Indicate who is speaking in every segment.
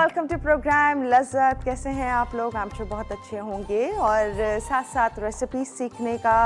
Speaker 1: Welcome to programme लज़्ज़त। कैसे हैं आप लोग? आप जो बहुत अच्छे होंगे और साथ साथ रेसिपी सीखने का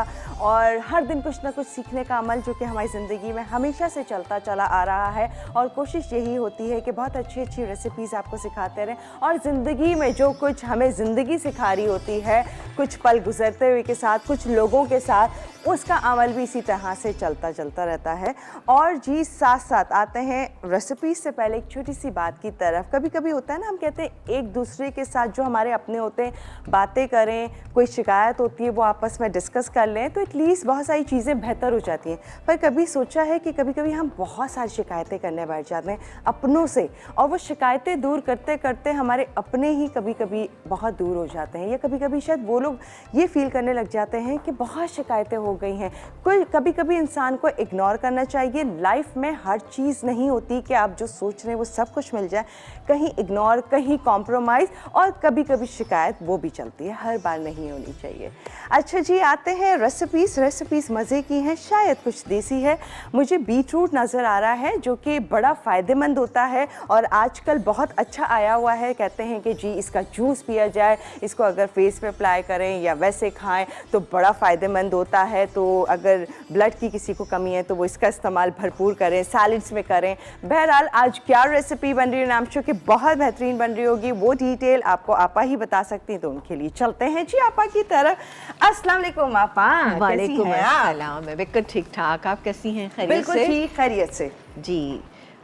Speaker 1: और हर दिन कुछ ना कुछ सीखने का अमल जो कि हमारी ज़िंदगी में हमेशा से चलता चला आ रहा है और कोशिश यही होती है कि बहुत अच्छी अच्छी रेसिपीज़ आपको सिखाते रहें और ज़िंदगी में जो कुछ हमें ज़िंदगी सिखा रही होती है, कुछ पल गुजरते हुए के साथ, कुछ लोगों के साथ, उसका अमल भी इसी तरह से चलता रहता है। और जी साथ साथ आते हैं रेसिपीज़ से पहले एक छोटी सी बात की तरफ। कभी कभी होता है ना, हम कहते हैं एक दूसरे के साथ जो हमारे अपने होते हैं बातें करें, कोई शिकायत होती है वो आपस में डिस्कस कर लें तो एटलीस्ट बहुत सारी चीज़ें बेहतर हो जाती हैं। पर कभी सोचा है कि कभी कभी हम बहुत सारी शिकायतें करने बैठ जाते हैं अपनों से और वो शिकायतें दूर करते करते हमारे अपने ही कभी कभी बहुत दूर हो जाते हैं, या कभी कभी शायद वो लोग ये फील करने लग जाते हैं कि बहुत शिकायतें हो गई हैं। कोई कभी कभी इंसान को इग्नोर करना चाहिए। लाइफ में हर चीज़ नहीं होती कि आप जो सोच रहे हैं वो सब कुछ मिल जाए, कहीं इग्नोर, कहीं कॉम्प्रोमाइज़ और कभी कभी शिकायत वो भी चलती है, हर बार नहीं होनी चाहिए। अच्छा जी, आते हैं रेसिपीज़ मज़े की हैं, शायद कुछ देसी है। मुझे बीट रूट नज़र आ रहा है जो कि बड़ा फ़ायदेमंद होता है और आजकल बहुत अच्छा आया हुआ है। कहते हैं कि जी इसका जूस पिया जाए, इसको अगर फेस पे अप्लाई करें या वैसे खाएं तो बड़ा फ़ायदेमंद होता है। तो अगर ब्लड की किसी को कमी है तो वो इसका इस्तेमाल भरपूर करें, सैलड्स में करें। बहरहाल आज क्या रेसिपी बन रही है, नाम शो कि बहुत बेहतरीन बन रही होगी, वो डिटेल आपको आपा ही बता सकती हैं। तो उनके लिए चलते हैं जी आपा की तरफ। अस्सलाम वालेकुम आपा।
Speaker 2: वालेकुम अस्सलाम। मैं बिल्कुल ठीक ठाक, आप कैसी हैं? खैरियत
Speaker 1: बिल्कुल
Speaker 2: से?
Speaker 1: ठीक, खैरियत से
Speaker 2: जी,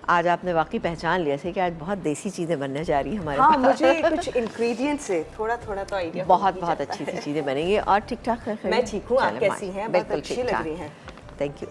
Speaker 2: आज आपने वाकई पहचान लिया से कि आज बहुत देसी चीज़ें बनने जा रही हैं हमारे
Speaker 1: हाँ,
Speaker 2: पास।
Speaker 1: मुझे कुछ इंग्रेडिएंट से थोड़ा तो आइडिया
Speaker 2: बहुत अच्छी सी चीज़ें बनेंगी और ठीक ठाक।
Speaker 1: मैं ठीक हूँ, आप कैसी हैं? बहुत अच्छी लग रही हैं।
Speaker 2: Thank you.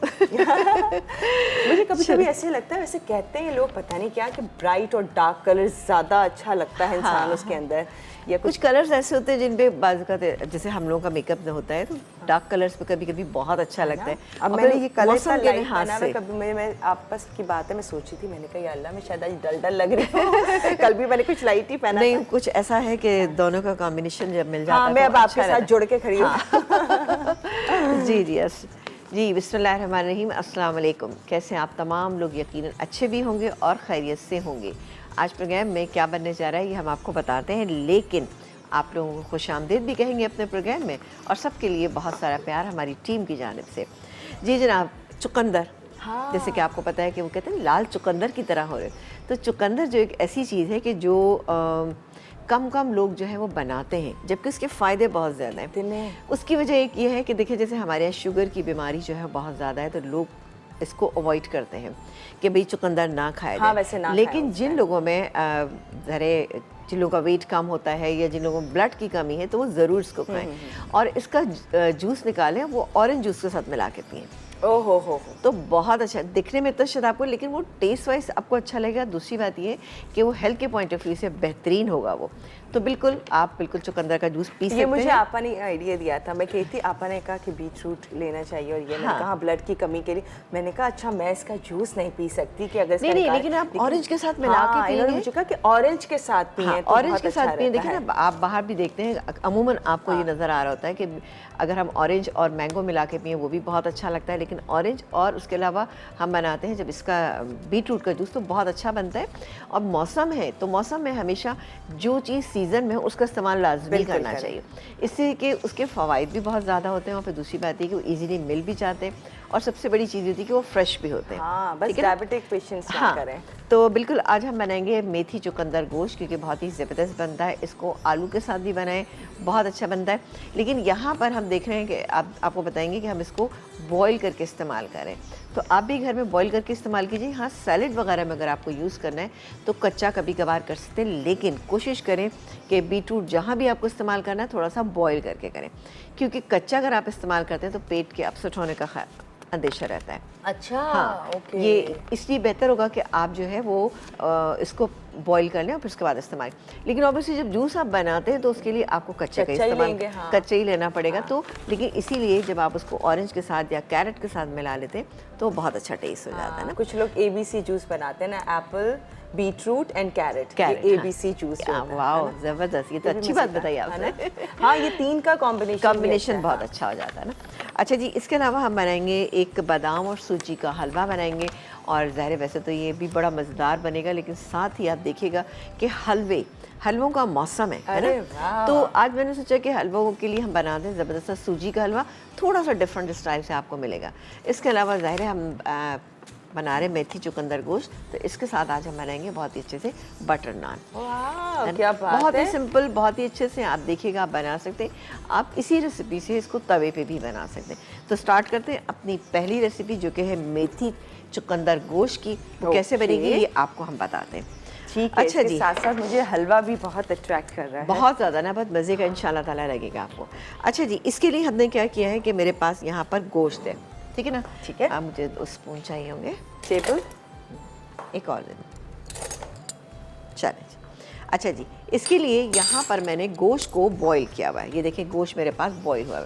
Speaker 1: मुझे कभी कभी ऐसे लगता है, वैसे कहते हैं लोग पता नहीं क्या, कि ब्राइट और डार्क कलर ज़्यादा अच्छा लगता है इंसान उसके अंदर, या
Speaker 2: कुछ कलर्स ऐसे होते हैं जिन पे बाज़ का, जैसे हम लोगों का मेकअप में होता है तो डार्क कलर्स पे कभी कभी बहुत अच्छा लगता है।
Speaker 1: अब मैंने ये कलर का लाइट पहना है, कभी मैं आपस की बात है, मैं सोची थी, मैंने कहा या अल्लाह मैं शायद आज डल लग रही हूँ। कल भी मैंने कुछ लाइट ही पहना।
Speaker 2: नहीं, कुछ ऐसा है कि दोनों का कॉम्बिनेशन जब मिल जाता है
Speaker 1: मैं अब आपके साथ जुड़ के खड़ी हूँ।
Speaker 2: जी जी, बिस्मिल्लाहिर्रहमानिर्रहीम। अस्सलाम वालेकुम। कैसे हैं आप तमाम लोग? यकीनन अच्छे भी होंगे और खैरियत से होंगे। आज प्रोग्राम में क्या बनने जा रहा है ये हम आपको बताते हैं, लेकिन आप लोगों को खुशामदीद भी कहेंगे अपने प्रोग्राम में और सबके लिए बहुत सारा प्यार हमारी टीम की जानिब से। जी जनाब, चुकंदर। हाँ। जैसे कि आपको पता है कि वो कहते हैं लाल चुकंदर की तरह हो रहे, तो चुकंदर जो एक ऐसी चीज़ है कि जो कम लोग जो है वो बनाते हैं, जबकि उसके फ़ायदे बहुत ज़्यादा हैं। उसकी वजह एक ये है कि देखिए, जैसे हमारे यहाँ शुगर की बीमारी जो है बहुत ज़्यादा है, तो लोग इसको अवॉइड करते हैं कि भाई चुकंदर ना खाया जाए।
Speaker 1: वैसे ना
Speaker 2: लेकिन जिन लोगों में जिन लोगों का वेट कम होता है या जिन लोगों में ब्लड की कमी है तो वो ज़रूर इसको खाएं और इसका जूस निकालें, वो ऑरेंज जूस के साथ मिला के पिएँ।
Speaker 1: हो
Speaker 2: तो बहुत अच्छा दिखने में तो शायद आपको, लेकिन वो टेस्ट वाइज आपको अच्छा लगेगा। दूसरी बात ये कि वो हेल्थ के पॉइंट ऑफ व्यू से बेहतरीन होगा वो। तो बिल्कुल आप बिल्कुल चुकंदर का जूस पी सकते हैं।
Speaker 1: ये मुझे आपा ने आइडिया दिया था, मैं कही थी आपा ने कहा कि बीट रूट लेना चाहिए और ये मैंने कहा ब्लड की कमी के लिए। मैंने कहा अच्छा मैं इसका जूस नहीं पी सकती कि अगर
Speaker 2: नहीं, लेकिन आप ऑरेंज के साथ मिला के पिएंगे।
Speaker 1: मुझे कहा कि ऑरेंज के साथ पिएं,
Speaker 2: ऑरेंज के साथ पिएं। देखिए ना, आप बाहर भी देखते हैं अमूमन आपको ये नज़र आ रहा होता है कि अगर हम ऑरेंज और मैंगो मिला के पिएं वो भी बहुत अच्छा लगता है, लेकिन ऑरेंज और उसके अलावा हम बनाते हैं जब इसका बीट रूट का जूस तो बहुत अच्छा बनता है। और मौसम है तो मौसम में हमेशा जो चीज़ सीज़न में हो उसका इस्तेमाल लाजमी करना चाहिए, इससे कि उसके फ़वाइद भी बहुत ज़्यादा होते हैं और फिर दूसरी बात है कि वो ईज़िली मिल भी जाते हैं और सबसे बड़ी चीज़ होती है कि वो फ्रेश भी होते हैं।
Speaker 1: बस डायबिटिक पेशेंट्स ना करें।
Speaker 2: तो बिल्कुल आज हम बनाएंगे मेथी चुकंदर गोश्त, क्योंकि बहुत ही ज़बरदस्त बनता है। इसको आलू के साथ भी बनाएं, बहुत अच्छा बनता है। लेकिन यहाँ पर हम देख रहे हैं कि आपको बताएंगे कि हम इसको बॉईल करके इस्तेमाल करें। तो आप भी घर में बॉईल करके इस्तेमाल कीजिए। हाँ, सैलड वगैरह में अगर आपको यूज़ करना है तो कच्चा कभी कभार कर सकते हैं, लेकिन कोशिश करें कि बीट रूट जहाँ भी आपको इस्तेमाल करना है थोड़ा सा बॉईल करके करें, क्योंकि कच्चा अगर आप इस्तेमाल करते हैं तो पेट के अपसेट होने का अंदेशा रहता है।
Speaker 1: अच्छा,
Speaker 2: हाँ,
Speaker 1: ओके।
Speaker 2: ये इसलिए बेहतर होगा कि आप जो है वो इसको बॉईल कर लें और फिर उसके बाद इस्तेमाल। लेकिन ऑब्वियसली जब जूस आप बनाते हैं तो उसके लिए आपको कच्चे का इस्तेमाल कच्चा ही लेना पड़ेगा। तो लेकिन इसीलिए जब आप उसको ऑरेंज के साथ या कैरेट के साथ मिला लेते हैं तो बहुत अच्छा टेस्ट हो जाता है ना।
Speaker 1: कुछ लोग ABC जूस बनाते हैं ना, Apple, beetroot and carrot, ABC juice.
Speaker 2: वाह, जबरदस्त, ये तो अच्छी बात बताई आपने।
Speaker 1: हाँ, ये तीन का कॉम्बिनेशन
Speaker 2: बहुत अच्छा हो जाता है ना। अच्छा जी, इसके अलावा हम बनाएंगे एक बादाम और सूजी का हलवा बनाएंगे, और ज़ाहिर है वैसे तो ये भी बड़ा मज़ेदार बनेगा, लेकिन साथ ही आप देखिएगा कि हलवों का मौसम है
Speaker 1: अरे
Speaker 2: ना।
Speaker 1: वाह।
Speaker 2: तो आज मैंने सोचा कि हलवों के लिए हम बना दें ज़बरदस्त सूजी का हलवा, थोड़ा सा डिफरेंट स्टाइल से आपको मिलेगा। इसके अलावा ज़ाहिर है हम बना रहे मेथी चुकंदर गोश्त, तो इसके साथ आज हम बनाएंगे बहुत ही अच्छे से बटर नान।
Speaker 1: वाह, क्या बात
Speaker 2: बहुत ही
Speaker 1: है।
Speaker 2: सिंपल, बहुत ही अच्छे से आप देखिएगा, आप बना सकते हैं। आप इसी रेसिपी से इसको तवे पे भी बना सकते हैं। तो स्टार्ट करते हैं अपनी पहली रेसिपी, जो कि है मेथी चुकंदर गोश्त की। वो कैसे बनेगी ये आपको हम बताते हैं।
Speaker 1: ठीक है।
Speaker 2: अच्छा
Speaker 1: इसके
Speaker 2: जी,
Speaker 1: साथ साथ मुझे हलवा भी बहुत अट्रैक्ट कर रहा है।
Speaker 2: बहुत ज़्यादा ना, बहुत मज़े का इंशाल्लाह ताला लगेगा आपको। अच्छा जी, इसके लिए हमने क्या किया है कि मेरे पास यहाँ पर गोश्त है, ठीक है ना।
Speaker 1: ठीक है।
Speaker 2: अब मुझे 2 स्पून चाहिए होंगे।
Speaker 1: टेबल।
Speaker 2: एक और दिन चलें जी। अच्छा जी, इसके लिए यहाँ पर मैंने गोश्त को बॉईल किया हुआ है। ये देखिए गोश्त मेरे पास बॉईल हुआ है।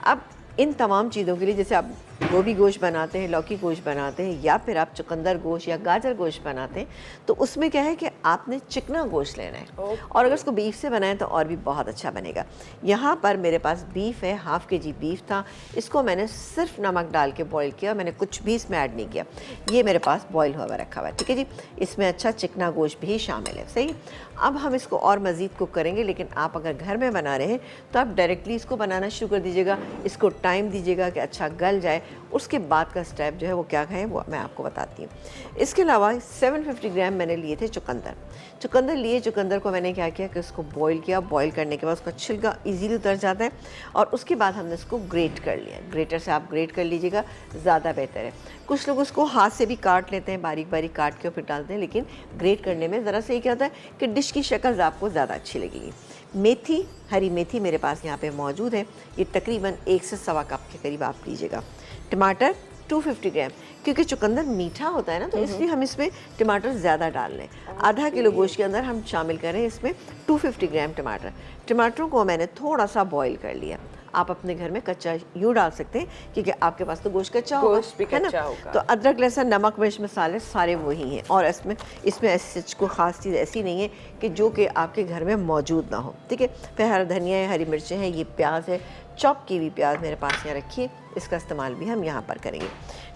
Speaker 2: अब इन तमाम चीज़ों के लिए, जैसे आप गोभी गोश्त बनाते हैं, लौकी गोश्त बनाते हैं, या फिर आप चुकंदर गोश्त या गाजर गोश्त बनाते हैं, तो उसमें क्या है कि आपने चिकना गोश्त लेना है। और अगर उसको बीफ से बनाएं तो और भी बहुत अच्छा बनेगा। यहाँ पर मेरे पास बीफ है, हाफ़ के जी बीफ था। इसको मैंने सिर्फ नमक डाल के बॉईल किया, मैंने कुछ भी इसमें ऐड नहीं किया। ये मेरे पास बॉईल हुआ रखा हुआ है, ठीक है जी। इसमें अच्छा चिकना गोश्त भी शामिल है, सही। अब हम इसको और मज़ीद कुक करेंगे, लेकिन आप अगर घर में बना रहे हैं तो आप डायरेक्टली इसको बनाना शुरू कर दीजिएगा। इसको टाइम दीजिएगा कि अच्छा गल जाए, उसके बाद का स्टेप जो है वो क्या है वो मैं आपको बताती हूँ। इसके अलावा 750 ग्राम मैंने लिए थे चुकंदर लिए। चुकंदर को मैंने क्या किया कि उसको बॉईल किया। बॉईल करने के बाद उसका छिलका इजीली उतर जाता है, और उसके बाद हमने इसको ग्रेट कर लिया। ग्रेटर से आप ग्रेट कर लीजिएगा, ज़्यादा बेहतर है। कुछ लोग उसको हाथ से भी काट लेते हैं, बारीक बारीक काट के फिर डालते हैं, लेकिन ग्रेट करने में ज़रा से क्या होता है कि डिश की शक्ल आपको ज़्यादा अच्छी लगेगी। मेथी, हरी मेथी मेरे पास यहाँ पे मौजूद है। ये तकरीबन 1 से सवा कप के करीब आप लीजिएगा। टमाटर 250 ग्राम, क्योंकि चुकंदर मीठा होता है ना, तो इसलिए हम इसमें टमाटर ज़्यादा डाल लें। आधा किलो गोश्त के अंदर हम शामिल करें इसमें 250 ग्राम टमाटर। टमाटरों को मैंने थोड़ा सा बॉईल कर लिया। आप अपने घर में कच्चा यूँ डाल सकते हैं, क्योंकि आपके पास तो गोश्त कच्चा होगा,
Speaker 1: गोश्त भी
Speaker 2: है ना।
Speaker 1: कच्चा होगा।
Speaker 2: तो अदरक, लहसुन, नमक, मिर्च, मसाले सारे वही हैं, और इसमें ऐसी कोई ख़ास चीज़ ऐसी नहीं है कि जो कि आपके घर में मौजूद ना हो, ठीक है। फिर हरा धनिया है, हरी मिर्चें हैं, ये प्याज है, चॉप की हुई प्याज मेरे पास यहाँ रखी है, इसका इस्तेमाल भी हम यहाँ पर करेंगे।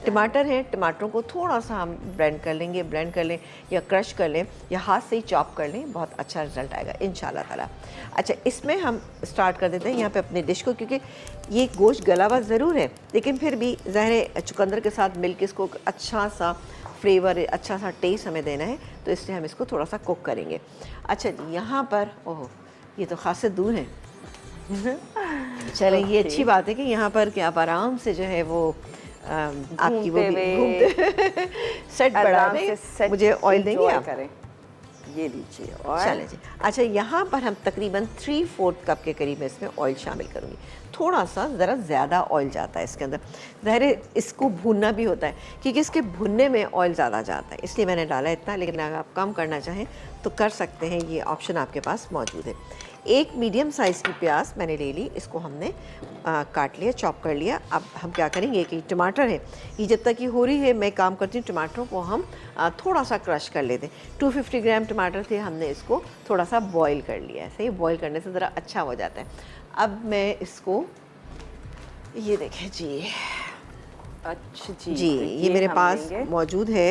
Speaker 2: टमाटर हैं, टमाटरों को थोड़ा सा हम ब्लेंड कर लें या क्रश कर लें या हाथ से ही चॉप कर लें, बहुत अच्छा रिजल्ट आएगा इंशाल्लाह ताला। अच्छा, इसमें हम स्टार्ट कर देते हैं यहाँ पे अपने डिश को, क्योंकि ये गोश्त गला हुआ ज़रूर है, लेकिन फिर भी ज़ाहिर है चुकंदर के साथ मिल के इसको अच्छा सा फ्लेवर, अच्छा सा टेस्ट हमें देना है, तो इसलिए हम इसको थोड़ा सा कुक करेंगे। अच्छा जी, यहाँ पर ओह ये तो खासे दूर है। चलें, ये अच्छी बात है कि यहाँ पर कि आप आराम से जो है वो आपकी वो भी घूमते सेट बढ़ा दें। मुझे ऑयल देंगे आप?
Speaker 1: करें। ये लीजिए ऑयल।
Speaker 2: चलें जी। अच्छा, यहाँ पर हम तकरीबन 3/4 कप के करीब इसमें ऑयल शामिल करूँगी। थोड़ा सा ज़रा ज़्यादा ऑयल जाता है इसके अंदर, ज़ाहिर है इसको भूनना भी होता है, क्योंकि इसके भुनने में ऑयल ज़्यादा जाता है, इसलिए मैंने डाला इतना। लेकिन अगर आप कम करना चाहें तो कर सकते हैं, ये ऑप्शन आपके पास मौजूद है। एक मीडियम साइज़ की प्याज मैंने ले ली, इसको हमने काट लिया, चॉप कर लिया। अब हम क्या करेंगे कि टमाटर है, ये जब तक ये हो रही है मैं काम करती हूँ, टमाटरों को हम थोड़ा सा क्रश कर लेते हैं। 250 ग्राम टमाटर थे, हमने इसको थोड़ा सा बॉईल कर लिया है, सही। बॉईल करने से ज़रा अच्छा हो जाता है। अब मैं इसको, ये देखें जी,
Speaker 1: अच्छा जी,
Speaker 2: जी
Speaker 1: तो
Speaker 2: ये मेरे
Speaker 1: हम
Speaker 2: पास
Speaker 1: लेंगे।
Speaker 2: मौजूद है।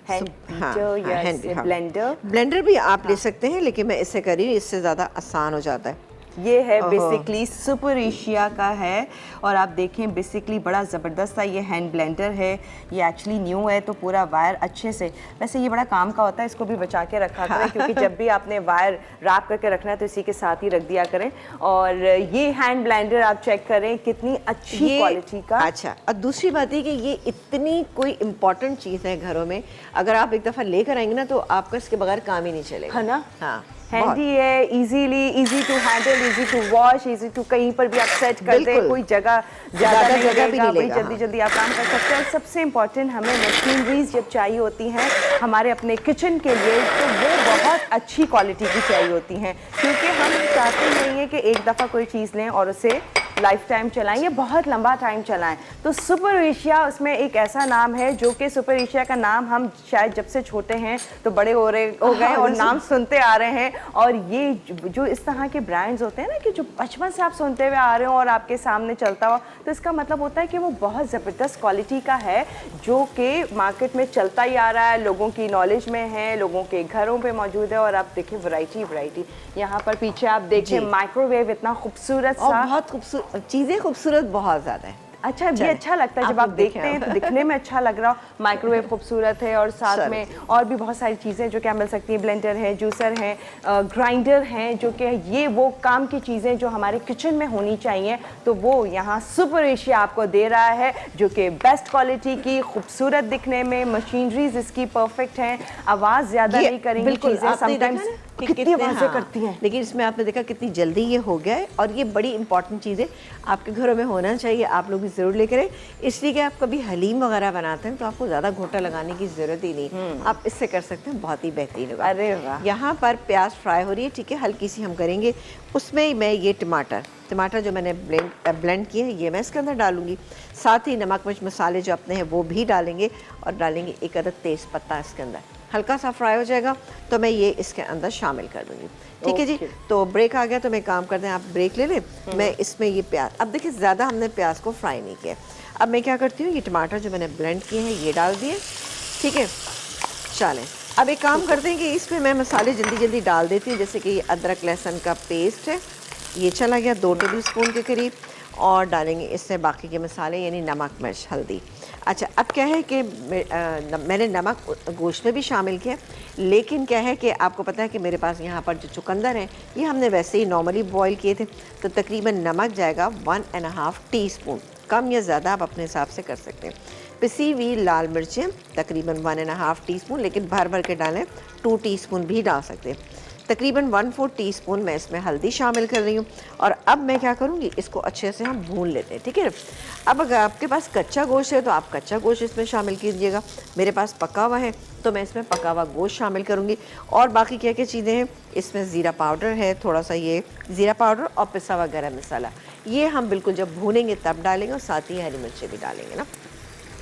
Speaker 1: हैंड
Speaker 2: हाँ,
Speaker 1: बीटर या
Speaker 2: हैंड,
Speaker 1: इससे
Speaker 2: हाँ।
Speaker 1: ब्लेंडर।
Speaker 2: ब्लेंडर भी आप ले सकते हैं, लेकिन मैं इससे कर रही हूँ, इससे ज़्यादा आसान हो जाता है।
Speaker 1: ये है
Speaker 2: ओहो।
Speaker 1: बेसिकली सुपर एशिया का है, और आप देखें बेसिकली बड़ा ज़बरदस्त था ये हैंड ब्लेंडर है। ये एक्चुअली न्यू है, तो पूरा वायर अच्छे से, वैसे ये बड़ा काम का होता है, इसको भी बचा के रखा करें, क्योंकि जब भी आपने वायर रैप करके रखना है तो इसी के साथ ही रख दिया करें। और ये हैंड ब्लेंडर आप चेक करें कितनी अच्छी क्वालिटी का।
Speaker 2: अच्छा, और दूसरी बात है कि ये इतनी कोई इम्पोर्टेंट चीज़ है घरों में, अगर आप एक दफ़ा लेकर आएंगे ना तो आपका इसके बगैर काम ही नहीं चलेगा,
Speaker 1: है ना।
Speaker 2: हाँ,
Speaker 1: हैंडी है, easy to handle, easy to wash, easy to कहीं पर भी आप सेट कर दें, कोई जगह ज़्यादा
Speaker 2: जगह भी नहीं
Speaker 1: वही
Speaker 2: लेगा,
Speaker 1: जल्दी जल्दी आप काम कर सकते हैं। सबसे इम्पॉर्टेंट, हमें मशीनरीज जब चाहिए होती हैं हमारे अपने किचन के लिए, तो वो बहुत अच्छी क्वालिटी की चाहिए होती हैं, क्योंकि हम चाहते नहीं हैं कि एक दफ़ा कोई चीज़ लें और उसे लाइफ टाइम चला है, ये बहुत लंबा टाइम चला है। तो सुपर एशिया उसमें एक ऐसा नाम है जो कि सुपर एशिया का नाम हम शायद जब से छोटे हैं तो बड़े हो गए और नाम सुनते आ रहे हैं। और ये जो इस तरह के ब्रांड्स होते हैं ना कि जो बचपन से आप सुनते हुए आ रहे हो और आपके सामने चलता हो, तो इसका मतलब होता है कि वो बहुत ज़बरदस्त क्वालिटी का है जो कि मार्केट में चलता ही आ रहा है, लोगों की नॉलेज में है, लोगों के घरों पे मौजूद है। और आप देखिए वैरायटी यहाँ पर पीछे आप देखिए माइक्रोवेव इतना खूबसूरत
Speaker 2: और
Speaker 1: सा,
Speaker 2: बहुत खूबसूरत चीज़ें, खूबसूरत बहुत ज़्यादा है।
Speaker 1: अच्छा ये अच्छा लगता है जब आप देखते हैं तो दिखने में अच्छा लग रहा हो। माइक्रोवेव खूबसूरत है और साथ में और भी बहुत सारी चीज़ें जो क्या मिल सकती हैं, ब्लेंडर है, जूसर है, ग्राइंडर हैं, जो कि ये वो काम की चीज़ें जो हमारे किचन में होनी चाहिए, तो वो यहाँ सुपर एशिया आपको दे रहा है जो कि बेस्ट क्वालिटी की, खूबसूरत दिखने में, मशीनरीज इसकी परफेक्ट हैं, आवाज़ ज़्यादा नहीं करेंगी चीज़ें, समटाइम्स कितनी आवाज़ें करती हैं।
Speaker 2: लेकिन इसमें आपने देखा कितनी जल्दी ये हो गया है, और ये बड़ी इंपॉर्टेंट चीज़ है, आपके घरों में होना चाहिए, आप लोग भी ज़रूर लेकर आए। इसलिए कि आप कभी हलीम वगैरह बनाते हैं तो आपको ज़्यादा घोटा लगाने की ज़रूरत ही नहीं, आप इससे कर सकते हैं, बहुत ही बेहतरीन होगा।
Speaker 1: अरे वाह।
Speaker 2: यहाँ पर प्याज फ्राई हो रही है, ठीक है, हल्की सी हम करेंगे। उसमें मैं ये टमाटर जो मैंने ब्लेंड किए हैं ये मैं इसके अंदर डालूंगी। साथ ही नमक मिर्च मसाले जो अपने हैं वो भी डालेंगे, और डालेंगे एक अदद तेज़ पत्ता इसके अंदर। हल्का सा फ्राई हो जाएगा तो मैं ये इसके अंदर शामिल कर दूंगी। ठीक है जी। तो ब्रेक आ गया तो मैं काम करते हैं, आप ब्रेक ले लें। मैं इसमें ये प्याज, अब देखिए ज़्यादा हमने प्याज को फ्राई नहीं किया। अब मैं क्या करती हूँ, ये टमाटर जो मैंने ब्लेंड किए हैं ये डाल दिए, ठीक है। चलें अब एक काम करते हैं कि इसमें मैं मसाले जल्दी डाल देती हूँ। जैसे कि ये अदरक लहसुन का पेस्ट है, ये चला गया 2 टेबल स्पून के करीब, और डालेंगे इसमें बाकी के मसाले यानी नमक मिर्च हल्दी। अच्छा, अब क्या है कि मैंने नमक गोश्त में भी शामिल किया, लेकिन क्या है कि आपको पता है कि मेरे पास यहाँ पर जो चुकंदर है ये हमने वैसे ही नॉर्मली बॉईल किए थे, तो तकरीबन नमक जाएगा 1.5 टीस्पून, कम या ज़्यादा आप अपने हिसाब से कर सकते हैं। पिसी हुई लाल मिर्चें तकरीबन 1.5 टीस्पून, लेकिन भर के डालें, 2 टीस्पून भी डाल सकते हैं। तकरीबन 1/4 टीस्पून मैं इसमें हल्दी शामिल कर रही हूँ। और अब मैं क्या करूँगी, इसको अच्छे से हम भून लेते हैं, ठीक है। अब अगर आपके पास कच्चा गोश्त है तो आप कच्चा गोश्त इसमें शामिल कीजिएगा, मेरे पास पका हुआ है तो मैं इसमें पका हुआ गोश्त शामिल करूँगी। और बाकी क्या क्या चीज़ें हैं, इसमें ज़ीरा पाउडर है, थोड़ा सा ये ज़ीरा पाउडर और पिसा हुआ गरम मसाला, ये हम बिल्कुल जब भूनेंगे तब डालेंगे, और साथ ही हरी मिर्चें भी डालेंगे ना।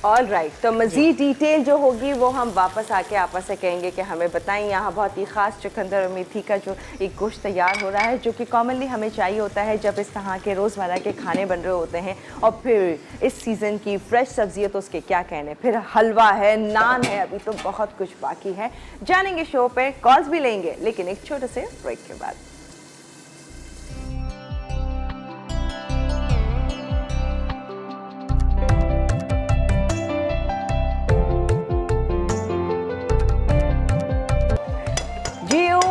Speaker 1: ऑल राइट, तो मज़ीद डिटेल जो होगी वो हम वापस आके आपस से कहेंगे कि हमें बताएं। यहाँ बहुत ही ख़ास चुकंदर और मेथी का जो एक गोश्त तैयार हो रहा है, जो कि कॉमनली हमें चाहिए होता है जब इस तरह के रोज़मर्रा के खाने बन रहे होते हैं। और फिर इस सीज़न की फ्रेश सब्ज़ी है तो उसके क्या कहने, फिर हलवा है, नान है, अभी तो बहुत कुछ बाकी है। जानेंगे शो पे, कॉल्स भी लेंगे, लेकिन एक छोटे से ब्रेक के बाद।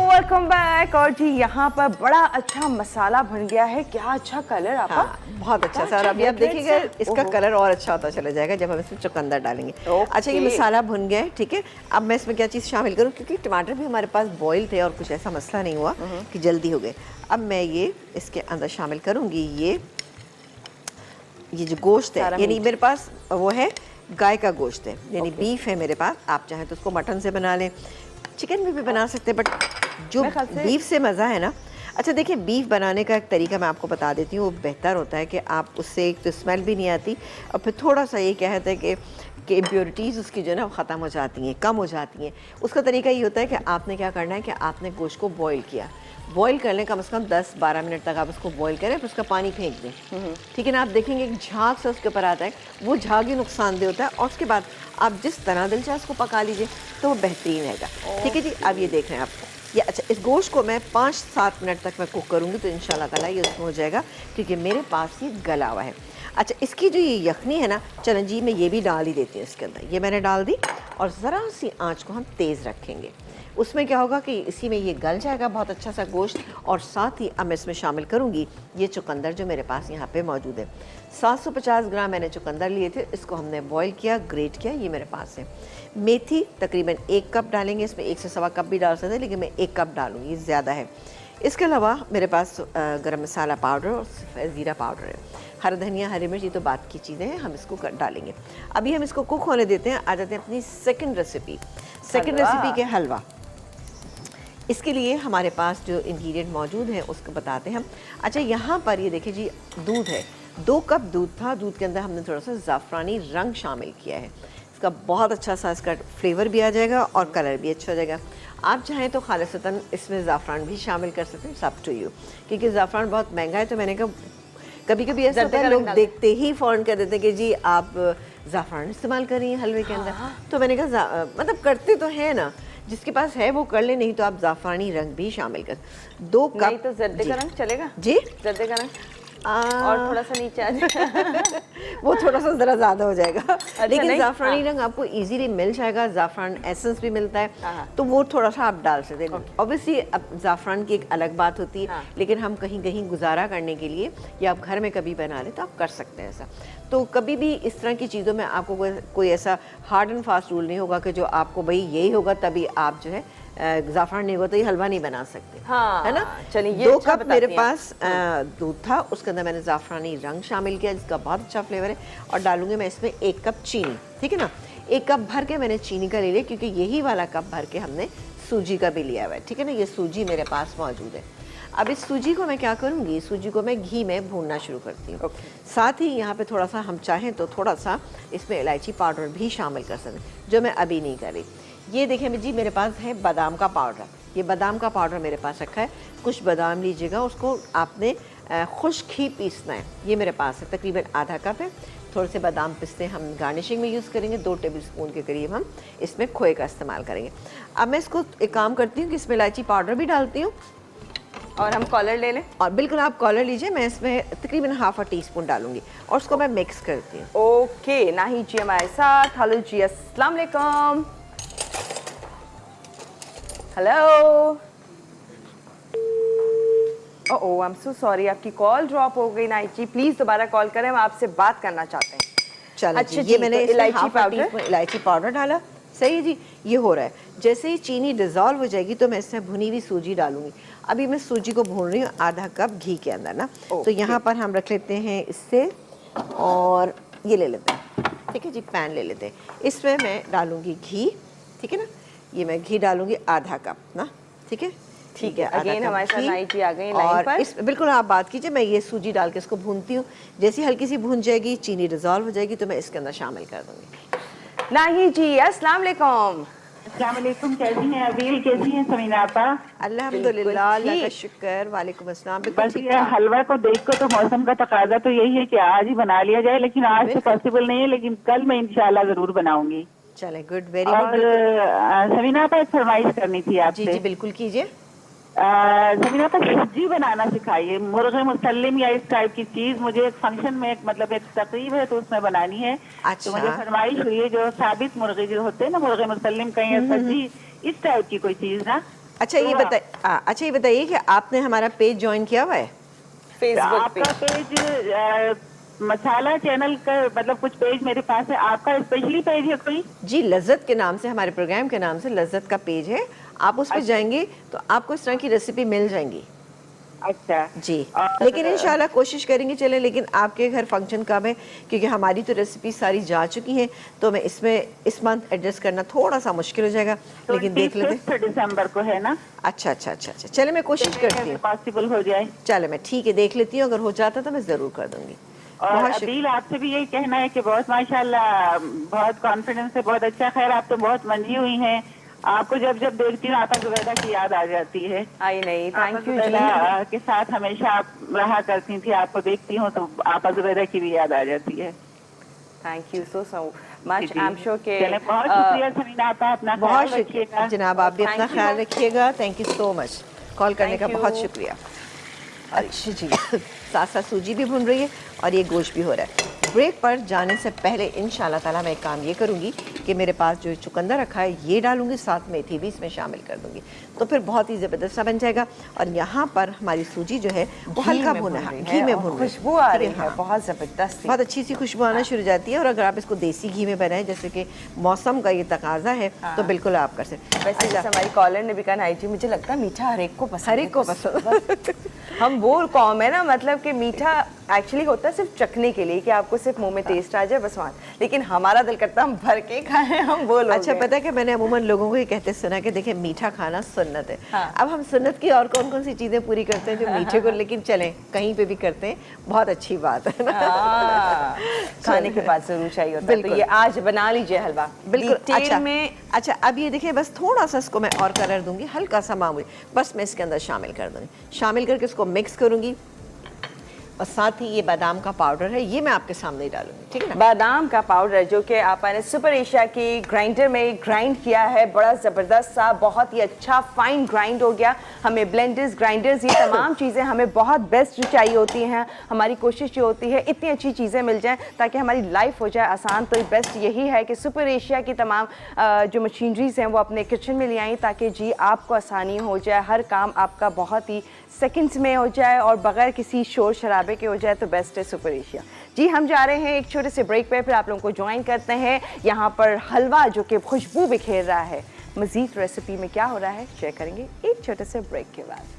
Speaker 1: Welcome back. और जी यहाँ पर बड़ा अच्छा मसाला बन गया है, क्या अच्छा कलर आपका।
Speaker 2: हाँ, बहुत अच्छा सर। अभी आप देखिएगा इसका कलर और अच्छा होता चला जाएगा जब हम इसमें चुकंदर डालेंगे। अच्छा, ये मसाला भुन गया है, ठीक है। अब मैं इसमें क्या चीज़ शामिल करूँ, क्योंकि टमाटर भी हमारे पास बॉईल थे और कुछ ऐसा मसला नहीं हुआ कि जल्दी हो गए। अब मैं ये इसके अंदर शामिल करूँगी ये जो गोश्त है, यानी मेरे पास वो है गाय का गोश्त है, यानी बीफ है मेरे पास। आप चाहें तो उसको मटन से बना लें, चिकन में भी बना सकते हैं, बट जो बीफ से मज़ा है ना। अच्छा देखिए, बीफ बनाने का एक तरीका मैं आपको बता देती हूँ, वो बेहतर होता है कि आप उससे एक तो स्मेल भी नहीं आती, और फिर थोड़ा सा ये कहते हैं कि इम्प्योरिटीज़ उसकी जो है ना ख़त्म हो जाती हैं, कम हो जाती हैं। उसका तरीका ये होता है कि आपने क्या करना है कि आपने गोश्त को बॉईल किया, बॉईल कर लें, कम से कम 10-12 मिनट तक आप उसको बॉईल करें, फिर उसका पानी फेंक दें, ठीक है ना। आप देखेंगे एक झाग से उसके ऊपर आता है, वो झाग ही नुकसानदेह होता है, और उसके बाद आप जिस तरह दिल चाहे उसको पका लीजिए तो वो बेहतरीन रहेगा, ठीक है जी। अब ये देख रहे हैं आप, ये अच्छा, इस गोश्त को मैं 5-7 मिनट तक मैं कुक करूँगी, तो इंशाल्लाह ताला ये उसमें हो जाएगा, क्योंकि मेरे पास ये गला हुआ है। अच्छा, इसकी जो ये यखनी है ना, चलन जी मैं ये भी डाल ही देती हूँ इसके अंदर, ये मैंने डाल दी, और ज़रा सी आँच को हम तेज़ रखेंगे। उसमें क्या होगा कि इसी में ये गल जाएगा बहुत अच्छा सा गोश्त, और साथ ही अब मैं इसमें शामिल करूँगी ये चुकंदर जो मेरे पास यहाँ पे मौजूद है। 750 ग्राम मैंने चुकंदर लिए थे, इसको हमने बॉईल किया, ग्रेट किया, ये मेरे पास है। मेथी तकरीबन 1 कप डालेंगे, इसमें 1 से सवा कप भी डाल सकते हैं, लेकिन मैं 1 कप डालूँगी, ज़्यादा है। इसके अलावा मेरे पास गरम मसाला पाउडर और ज़ीरा पाउडर है, हरा धनिया, हरी मिर्च, ये तो बात की चीज़ें हैं, हम इसको डालेंगे। अभी हम इसको कुक होने देते हैं। आ जाते हैं अपनी सेकंड रेसिपी के हलवा। इसके लिए हमारे पास जो इंग्रेडिएंट मौजूद हैं उसको बताते हैं हम। अच्छा, यहाँ पर ये देखिए जी, दूध है, 2 कप दूध था। दूध के अंदर हमने थोड़ा सा ज़ाफ़रानी रंग शामिल किया है। इसका बहुत अच्छा सा इसका फ्लेवर भी आ जाएगा और कलर भी अच्छा हो जाएगा। आप चाहें तो खालिसतन इसमें ज़ाफ़रान भी शामिल कर सकते हैं, सब टू यू, क्योंकि ज़ाफ़रान बहुत महंगा है। तो मैंने कहा कभी कभी ऐसा होता है लोग देखते ही फ़ौरन कर देते हैं कि जी आप ज़ाफ़रान इस्तेमाल कर रही हैं हलवे के अंदर। तो मैंने कहा मतलब करते तो है ना, जिसके पास है वो कर ले, नहीं तो आप ज़ाफ़रानी रंग भी शामिल कर। 2 कप
Speaker 1: नहीं तो जर्दे का रंग चलेगा
Speaker 2: जी,
Speaker 1: जर्दे का रंग और थोड़ा सा नीचे आ जाएगा
Speaker 2: वो थोड़ा सा ज़रा ज़्यादा हो जाएगा। लेकिन
Speaker 1: नहीं?
Speaker 2: ज़ाफ़रानी रंग आपको इजीली मिल जाएगा, ज़ाफ़रान एसेंस भी मिलता है, तो वो थोड़ा सा आप डाल सकते हैं। ऑब्वियसली अब ज़ाफ़रान की एक अलग बात होती है, लेकिन हम कहीं कहीं गुजारा करने के लिए या आप घर में कभी बना लें तो आप कर सकते हैं ऐसा। तो कभी भी इस तरह की चीज़ों में आपको कोई ऐसा हार्ड एंड फास्ट रूल नहीं होगा कि जो आपको भाई यही होगा तभी आप जो है ज़ाफ़रान नहीं होगा तो ये हलवा नहीं बना सकते, है ना।
Speaker 1: चलिए, ये
Speaker 2: 2
Speaker 1: अच्छा
Speaker 2: कप मेरे पास दूध था, उसके अंदर मैंने ज़ाफ़रानी रंग शामिल किया जिसका बहुत अच्छा फ्लेवर है, और डालूंगी मैं इसमें 1 कप चीनी, ठीक है ना। 1 कप भर के मैंने चीनी का ले लिया, क्योंकि यही वाला कप भर के हमने सूजी का भी लिया हुआ है, ठीक है ना। ये सूजी मेरे पास मौजूद है। अब इस सूजी को मैं क्या करूँगी, सूजी को मैं घी में भूनना शुरू करती हूँ। साथ ही यहाँ पे थोड़ा सा हम चाहें तो थोड़ा सा इसमें इलायची पाउडर भी शामिल कर सकते हैं, जो मैं अभी नहीं कर रही। ये देखें जी, मेरे पास है बादाम का पाउडर। ये बादाम का पाउडर मेरे पास रखा है। कुछ बादाम लीजिएगा, उसको आपने खुश्क ही पीसना है। ये मेरे पास है, तकरीबन आधा कप है। थोड़े से बादाम पिस्ते हम गार्निशिंग में यूज़ करेंगे। 2 टेबल स्पून के करीब हम इसमें खोए का इस्तेमाल करेंगे। अब मैं इसको एक काम करती हूँ कि इसमें इलायची पाउडर भी डालती हूँ,
Speaker 1: और हम कॉलर ले लें।
Speaker 2: और बिल्कुल आप कॉलर लीजिए, मैं इसमें तकरीबन ½ टीस्पून डालूंगी और उसको मैं मिक्स करती हूँ।
Speaker 1: ओके, नाही जी हमारे साथ। हेलो जी, अस्सलाम वालेकुम। Hello. Oh, I am so sorry, आपकी कॉल ड्रॉप हो गई। नाही जी, प्लीज दोबारा कॉल करें, हम आपसे बात करना चाहते हैं।
Speaker 2: चलो
Speaker 1: अच्छा
Speaker 2: जी, ये मैंने
Speaker 1: तो इलायची
Speaker 2: ½
Speaker 1: पाउडर,
Speaker 2: टीस्पून इलायची पाउडर डाला। सही है जी, ये हो रहा है। जैसे ही चीनी डिज़ोल्व हो जाएगी तो मैं इसमें भुनी हुई सूजी डालूंगी। अभी मैं सूजी को भून रही हूँ आधा कप घी के अंदर ना। तो यहाँ पर हम रख लेते हैं इससे, और ये ले लेते हैं, ठीक है जी, पैन ले लेते हैं। इसमें मैं डालूंगी घी, ठीक है ना। ये मैं घी डालूंगी आधा कप ना, ठीक है।
Speaker 1: ठीक है। अगेन हमारे साथ नाई जी आ गई लाइन
Speaker 2: और
Speaker 1: पर।
Speaker 2: इस बिल्कुल आप बात कीजिए, मैं ये सूजी डाल के इसको भूनती हूँ। जैसी हल्की सी भून जाएगी, चीनी डिज़ोल्व हो जाएगी, तो मैं इसके अंदर शामिल कर दूँगी।
Speaker 1: नाही जी, अस्सलाम वालेकुम।
Speaker 3: अस्सलाम वालेकुम, कैसी हैं अबील, कैसी हैं समीना आपा?
Speaker 2: अल्हम्दुलिल्लाह, अल्लाह का शुक्र। वालेकुम अस्सलाम। बिल्कुल
Speaker 3: बस
Speaker 2: ठीक
Speaker 3: ये
Speaker 2: ठाक।
Speaker 3: हलवा को देख कर तो मौसम का तकाजा तो यही है कि आज ही बना लिया जाए, लेकिन आज तो पॉसिबल नहीं है, लेकिन कल मैं इंशाल्लाह जरूर बनाऊंगी।
Speaker 2: चले, गुड, वेरी
Speaker 3: और
Speaker 2: गुड।
Speaker 3: समीना आपा, एक फरमाइश करनी थी
Speaker 2: जी
Speaker 3: आपसे।
Speaker 2: जी बिल्कुल कीजिए।
Speaker 3: समीना आपा, सब्जी बनाना सिखाइए, मुर्गे मुसल्लिम या इस टाइप की चीज। मुझे एक फंक्शन में मतलब एक तकरीब है तो उसमें बनानी है।
Speaker 2: अच्छा।
Speaker 3: तो मुझे फरमाइश हुई है, जो साबित मुर्गे जो होते हैं ना, मुर्गे मुसल्लिम कहीं सब्जी, इस टाइप की कोई चीज ना।
Speaker 2: अच्छा ये अच्छा ये बताइए कि आपने हमारा पेज ज्वाइन किया हुआ है?
Speaker 1: फेसबुक पे।
Speaker 3: आपका पेज मसाला चैनल का मतलब कुछ पेज मेरे पास है, आपका स्पेशली पेज है कोई?
Speaker 2: जी, लज्जत के नाम से, हमारे प्रोग्राम के नाम से लज्जत का पेज है। आप उस पर जाएंगे तो आपको इस तरह की रेसिपी मिल जाएंगी।
Speaker 3: अच्छा
Speaker 2: जी,
Speaker 3: और
Speaker 2: लेकिन इंशाल्लाह कोशिश करेंगे चले। लेकिन आपके घर फंक्शन कब है? क्योंकि हमारी तो रेसिपी सारी जा चुकी हैं, तो मैं इसमें इस मंथ एडजस्ट करना थोड़ा सा मुश्किल हो जाएगा, लेकिन देख लेते।
Speaker 3: 25 दिसंबर को है ना?
Speaker 2: अच्छा अच्छा अच्छा अच्छा, चले मैं कोशिश करती हूँ,
Speaker 3: पॉसिबल हो जाए।
Speaker 2: चले मैं ठीक है देख लेती हूँ, अगर हो जाता तो मैं ज़रूर कर दूँगी।
Speaker 3: और अदील, आपसे भी यही कहना है कि बहुत माशाल्लाह, बहुत कॉन्फिडेंस है, बहुत अच्छा। खैर, आप तो बहुत मंजी हुई हैं, आपको जब जब देखती हूँ आपा जुबैदा की याद आ जाती है।
Speaker 1: आई नहीं, थैंक यू
Speaker 3: जुबैदा
Speaker 1: जी।
Speaker 3: के साथ हमेशा आप रहा करती थी, आपको देखती हूँ तो आपा जुबैदा की भी याद आ जाती है।
Speaker 1: Thank you so much. I am sure के
Speaker 3: चले, बहुत शुक्रिया समीना आपा, अपना
Speaker 2: बहुत
Speaker 3: ख्याल रखिएगा।
Speaker 2: शुक्रिया जनाब, आप भी अपना
Speaker 1: Thank you.
Speaker 2: ख्याल रखिएगा। Thank you so much, call करने का
Speaker 1: Thank you.
Speaker 2: बहुत शुक्रिया। अच्छा जी, साथ साथ सूजी भी भून रही है और ये गोश्त भी हो रहा है। ब्रेक पर जाने से पहले इंशाल्लाह ताला मैं एक काम ये करूँगी कि मेरे पास जो चुकंदर रखा है ये डालूंगी, साथ मेथी भी इसमें शामिल कर दूंगी, तो फिर बहुत ही ज़बरदस्त सा बन जाएगा। और यहाँ पर हमारी सूजी जो है वो हल्का भुना है, घी में भून,
Speaker 1: खुशबू आ रही है बहुत ज़बरदस्त।
Speaker 2: बहुत अच्छी सी खुशबू आना शुरू हो जाती है। और अगर आप इसको देसी घी में बनाएं, जैसे कि मौसम का ये तकाजा है, तो बिल्कुल आप कर सकते।
Speaker 1: वैसे जैसे हमारी कॉलर ने भी कहा नाई जी, मुझे लगता है मीठा हर एक को पसंद है।
Speaker 2: हर एक को पसंद।
Speaker 1: हम वो कौम है ना, मतलब कि मीठा एक्चुअली होता है सिर्फ चखने के लिए कि आपको सिर्फ मुंह में टेस्ट आ जाए बस वहाँ, लेकिन हमारा दिल करता है हम भर के खाएं, हम वो लोग
Speaker 2: अच्छा
Speaker 1: हैं।
Speaker 2: पता है कि मैंने अमूमन लोगों को ये कहते सुना कि देखिए मीठा खाना सुन्नत है।
Speaker 1: हाँ।
Speaker 2: अब हम सुन्नत की और कौन कौन सी चीज़ें पूरी करते हैं जो मीठे को, लेकिन चलें कहीं पे भी करते हैं, बहुत अच्छी बात है ना।
Speaker 1: हाँ, खाने के बाद जरूर चाहिए होता है। तो
Speaker 2: बिल्कुल।
Speaker 1: ये आज बना लीजिए हलवा
Speaker 2: बिल्कुल।
Speaker 1: डिटेल
Speaker 2: अच्छा
Speaker 1: में।
Speaker 2: अच्छा, अब ये देखिए बस थोड़ा सा इसको मैं और कलर दूंगी, हल्का सा मामूली, बस मैं इसके अंदर शामिल कर दूंगी। शामिल करके इसको मिक्स करूंगी और साथ ही ये बादाम का पाउडर है, ये मैं आपके सामने ही डालूंगी, ठीक है ना।
Speaker 1: बादाम का पाउडर जो कि आपने सुपर एशिया की ग्राइंडर में ग्राइंड किया है, बड़ा ज़बरदस्त सा, बहुत ही अच्छा फाइन ग्राइंड हो गया। हमें ब्लेंडर्स, ग्राइंडर्स, ये तमाम चीज़ें हमें बहुत बेस्ट चाहिए होती हैं। हमारी कोशिश ये होती है इतनी अच्छी चीज़ें मिल जाएं ताकि हमारी लाइफ हो जाए आसान। तो बेस्ट यही है कि सुपर एशिया की तमाम जो मशीनरीज हैं वो अपने किचन में ले आएँ ताकि जी आपको आसानी हो जाए, हर काम आपका बहुत ही सेकंड्स में हो जाए और बगैर किसी शोर शराबे के हो जाए। तो बेस्ट है सुपर एशिया। जी हम जा रहे हैं एक छोटे से ब्रेक पे, फिर आप लोगों को ज्वाइन करते हैं यहाँ पर हलवा जो कि खुशबू बिखेर रहा है। मज़ीद रेसिपी में क्या हो रहा है शेयर करेंगे एक छोटे से ब्रेक के बाद।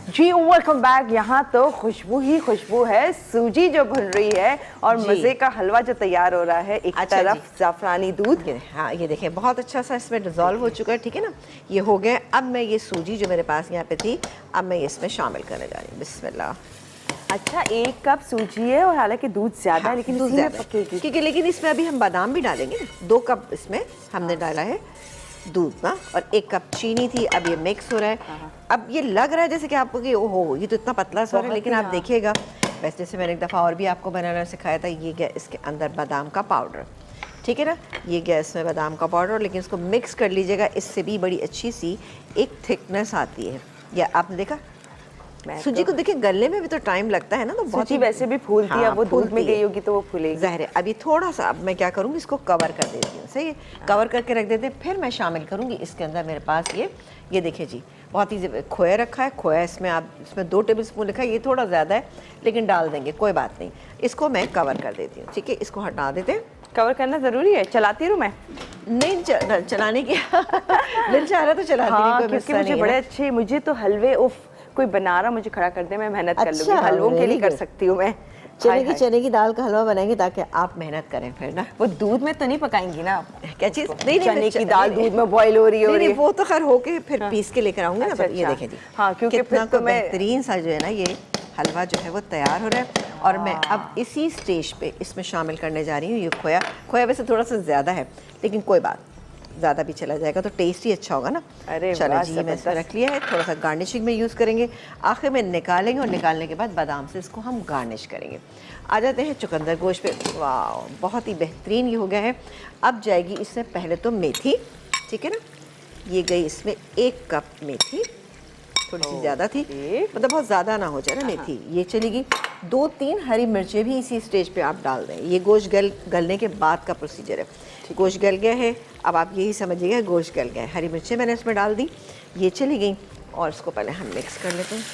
Speaker 1: जी वेलकम बैक। यहाँ तो खुशबू ही खुशबू है, सूजी जो भुन रही है और
Speaker 2: जी।
Speaker 1: मज़े का हलवा जो तैयार हो रहा है। एक
Speaker 2: अच्छा
Speaker 1: तरफ ज़ाफ़रानी दूध,
Speaker 2: हाँ ये देखें बहुत अच्छा सा इसमें डिज़ोल्व हो चुका है, ठीक है ना, ये हो गया। अब मैं ये सूजी जो मेरे पास यहाँ पे थी, अब मैं इसमें शामिल करने जा रही हूँ। बिस्मिल्लाह।
Speaker 1: अच्छा 1 कप सूजी है और हालांकि दूध ज़्यादा है लेकिन
Speaker 2: दूध
Speaker 1: इसी में
Speaker 2: ज़्यादा है।
Speaker 1: पकेगी।
Speaker 2: क्योंकि लेकिन इसमें अभी हम बादाम भी डालेंगे ना। 2 कप इसमें हमने डाला है दूध ना, और 1 कप चीनी थी। अब ये मिक्स हो रहा है। अब ये लग रहा है जैसे कि आपको कि ओहो ये तो इतना पतला सा है,
Speaker 1: बहुत
Speaker 2: लेकिन
Speaker 1: ही,
Speaker 2: आप
Speaker 1: हाँ।
Speaker 2: देखिएगा वैसे जैसे मैंने एक दफ़ा और भी आपको बनाना सिखाया था, ये गया इसके अंदर बादाम का पाउडर, ठीक है ना, ये गया इसमें बादाम का पाउडर। लेकिन इसको मिक्स कर लीजिएगा, इससे भी बड़ी अच्छी सी एक थिकनेस आती है। या आपने देखा सूजी को देखिए गलने में भी तो टाइम लगता है ना, तो बहुत
Speaker 1: सूजी
Speaker 2: ही
Speaker 1: वैसे भी फूलती है,
Speaker 2: हाँ,
Speaker 1: वो दूध में
Speaker 2: फूलती है।
Speaker 1: गई होगी तो वो फूलेगी।
Speaker 2: ज़ाहिर है। अभी थोड़ा सा अब मैं क्या करूँगी, इसको कवर कर देती हूँ, सही है, कवर करके रख देते हैं। फिर मैं शामिल करूँगी इसके अंदर मेरे पास ये देखिए जी, बहुत ही खोया रखा है। खोया इसमें आप इसमें 2 टेबल स्पून लिखा है, ये थोड़ा ज़्यादा है लेकिन डाल देंगे, कोई बात नहीं। इसको मैं कवर कर देती हूँ, ठीक है, इसको हटा देते हैं।
Speaker 1: कवर करना ज़रूरी है, चलाती रहूँ मैं?
Speaker 2: नहीं चलाने की दिल चाह रहा तो चलाती
Speaker 1: हाँ,
Speaker 2: नहीं, कोई
Speaker 1: क्योंकि
Speaker 2: मसला
Speaker 1: मुझे
Speaker 2: नहीं
Speaker 1: बड़े
Speaker 2: है।
Speaker 1: अच्छे, मुझे तो हलवे उफ, कोई बना रहा मुझे खड़ा कर दे, मैं मेहनत कर
Speaker 2: अच्छा,
Speaker 1: लूँगी। हलवों के लिए
Speaker 2: very
Speaker 1: कर
Speaker 2: good।
Speaker 1: सकती हूँ मैं।
Speaker 2: चने की दाल का हलवा बनाएंगे ताकि आप मेहनत करें फिर ना।
Speaker 1: वो दूध में तो नहीं पकाएंगी ना आप?
Speaker 2: क्या चीज़? नहीं
Speaker 1: चने की दाल दूध में बॉईल हो रही है।
Speaker 2: नहीं, वो तो खैर होके फिर पीस के लेकर आऊंगी ना।
Speaker 1: अच्छा,
Speaker 2: ये
Speaker 1: अच्छा।
Speaker 2: देखें जी,
Speaker 1: हाँ, क्योंकि
Speaker 2: कितना
Speaker 1: फिर तो मैं
Speaker 2: बेहतरीन सा जो है ना ये हलवा जो है वो तैयार हो रहा है। और मैं अब इसी स्टेज पे इसमें शामिल करने जा रही हूँ ये खोया वैसे थोड़ा सा ज़्यादा है लेकिन कोई बात, ज़्यादा भी चला जाएगा तो टेस्ट ही अच्छा होगा ना।
Speaker 1: अरे
Speaker 2: चलो
Speaker 1: वाह,
Speaker 2: जी, मैं इसमें
Speaker 1: ज़बरदस्त।
Speaker 2: रख लिया है। थोड़ा सा गार्निशिंग में यूज़ करेंगे, आखिर में निकालेंगे और निकालने के बाद बादाम से इसको हम गार्निश करेंगे। आ जाते हैं चुकंदर गोश्त पे। वाह, बहुत ही बेहतरीन ये हो गया है। अब जाएगी इसमें पहले तो मेथी, ठीक है ना, ये गई इसमें 1 कप मेथी, थोड़ी सी ज़्यादा थी, मतलब बहुत ज़्यादा ना हो जाए ना मेथी। ये चलेगी। 2-3 हरी मिर्चें भी इसी स्टेज पे आप डाल दें। ये गोश्त गलने के बाद का प्रोसीजर है। गोश्त गल गया है, अब आप यही समझिएगा गोश्त गल गया है। हरी मिर्चें मैंने इसमें डाल दी, ये चली गई और इसको पहले हम मिक्स कर लेते हैं।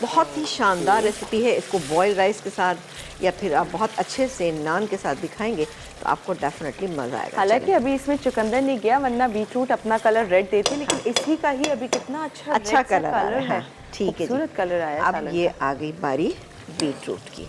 Speaker 2: बहुत ही शानदार रेसिपी है। इसको बॉयल राइस के साथ या फिर आप बहुत अच्छे से नान के साथ भी खाएंगे तो आपको डेफिनेटली मज़ा आएगा।
Speaker 1: हालांकि अभी इसमें चुकंदर नहीं गया, वरना बीटरूट अपना कलर रेड देती है, लेकिन इसी का ही अभी कितना अच्छा red सा
Speaker 2: कलर
Speaker 1: है।
Speaker 2: है। ठीक है जी,
Speaker 1: खूबसूरत कलर आया।
Speaker 2: अब
Speaker 1: सालन
Speaker 2: ये
Speaker 1: का।
Speaker 2: आ गई बारी बीटरूट की।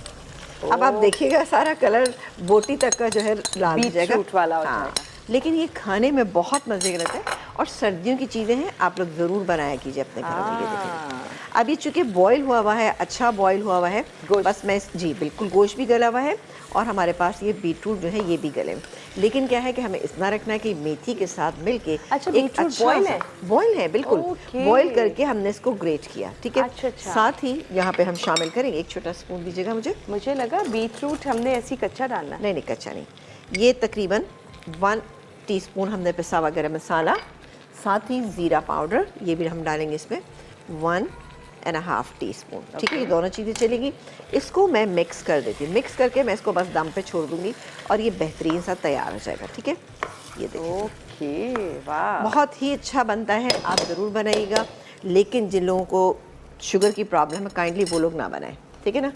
Speaker 2: अब आप देखिएगा सारा कलर बोटी तक का जो है लाल हो जाएगा,
Speaker 1: बीटरूट वाला हो
Speaker 2: हाँ।
Speaker 1: जाएगा।
Speaker 2: लेकिन ये खाने में बहुत मज़े का रहता है और सर्दियों की चीज़ें हैं, आप लोग ज़रूर बनाया कीजिए अपने घरों में। ये देखिए अब ये चूँकि बॉयल हुआ है, अच्छा बॉयल हुआ है, बस मैं जी बिल्कुल गोश्त भी गला हुआ है और हमारे पास ये बीटरूट जो है ये भी गले। लेकिन क्या है कि हमें इतना रखना है कि मेथी के साथ मिलके
Speaker 1: अच्छा, बीटरूट बॉयल है?
Speaker 2: बॉयल है बिल्कुल।
Speaker 1: ओके।
Speaker 2: बॉयल करके हमने इसको ग्रेट किया, ठीक है।
Speaker 1: अच्छा, अच्छा।
Speaker 2: साथ ही यहाँ पे हम शामिल करेंगे, एक छोटा स्पून दीजिएगा मुझे
Speaker 1: लगा बीटरूट हमने ऐसी कच्चा डालना है।
Speaker 2: नहीं कच्चा नहीं। ये तकरीबन 1 टीस्पून हमने पिसा हुआ गरम मसाला, साथ ही ज़ीरा पाउडर ये भी हम डालेंगे इसमें 1.5 टीस्पून, ठीक है। ये दोनों चीज़ें चलेगी। इसको मैं मिक्स कर देती हूँ, मिक्स करके मैं इसको बस दम पे छोड़ दूँगी और ये बेहतरीन सा तैयार हो जाएगा, ठीक है। ये देखिए
Speaker 1: ओके, वाह।
Speaker 2: बहुत ही अच्छा बनता है, आप ज़रूर बनाइएगा। लेकिन जिन लोगों को शुगर की प्रॉब्लम है काइंडली वो लोग ना बनाएं, ठीक है ना।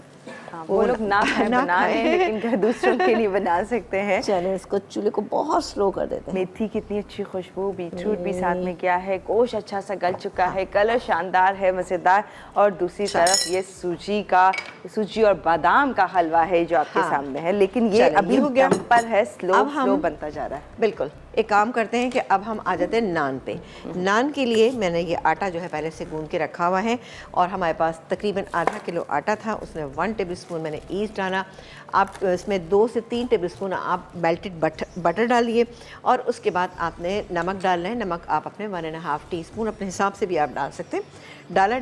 Speaker 1: हाँ, वो लोग ना खाएं, बना लें, लेकिन घर दूसरों के लिए बना सकते हैं।
Speaker 2: चलें इसको चूल्हे को बहुत स्लो कर देते हैं।
Speaker 1: मेथी कितनी अच्छी खुशबू, बीटरूट भी साथ में गया है, गोश्त अच्छा सा गल चुका है, कलर शानदार है, मज़ेदार। और दूसरी तरफ ये सूजी और बादाम का हलवा है जो आपके सामने है, लेकिन ये अभी
Speaker 2: हो गया,
Speaker 1: दम पर है, स्लो बनता जा रहा है।
Speaker 2: बिल्कुल। एक काम करते हैं कि अब हम आ जाते हैं नान पे। नान के लिए मैंने ये आटा जो है पहले से गूंद के रखा हुआ है, और हमारे पास तकरीबन आधा किलो आटा था, उसमें 1 टेबलस्पून मैंने ईस्ट डाला। आप इसमें 2 से 3 टेबलस्पून आप मेल्टेड बटर डालिए, और उसके बाद आपने नमक डालना है। नमक आप अपने 1.5 टीस्पून अपने हिसाब से भी आप डाल सकते हैं।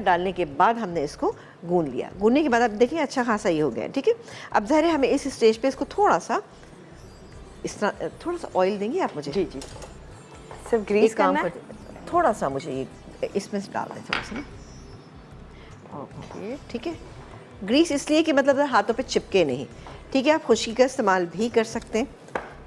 Speaker 2: डालने के बाद हमने इसको गूंद लिया। गूंदने के बाद आप देखिए अच्छा खासा ये हो गया, ठीक है। अब ज़ाहिर है हमें इस स्टेज पे इसको थोड़ा सा इस तरह थोड़ा सा ऑयल देंगे आप मुझे?
Speaker 1: जी, सिर्फ ग्रीस
Speaker 2: काम
Speaker 1: करना है?
Speaker 2: थोड़ा सा मुझे ये इसमें से डाल दें थोड़ा सा ना। ओके, ठीक है। ग्रीस इसलिए कि मतलब हाथों पे चिपके नहीं, ठीक है। आप खुशकी का इस्तेमाल भी कर सकते हैं।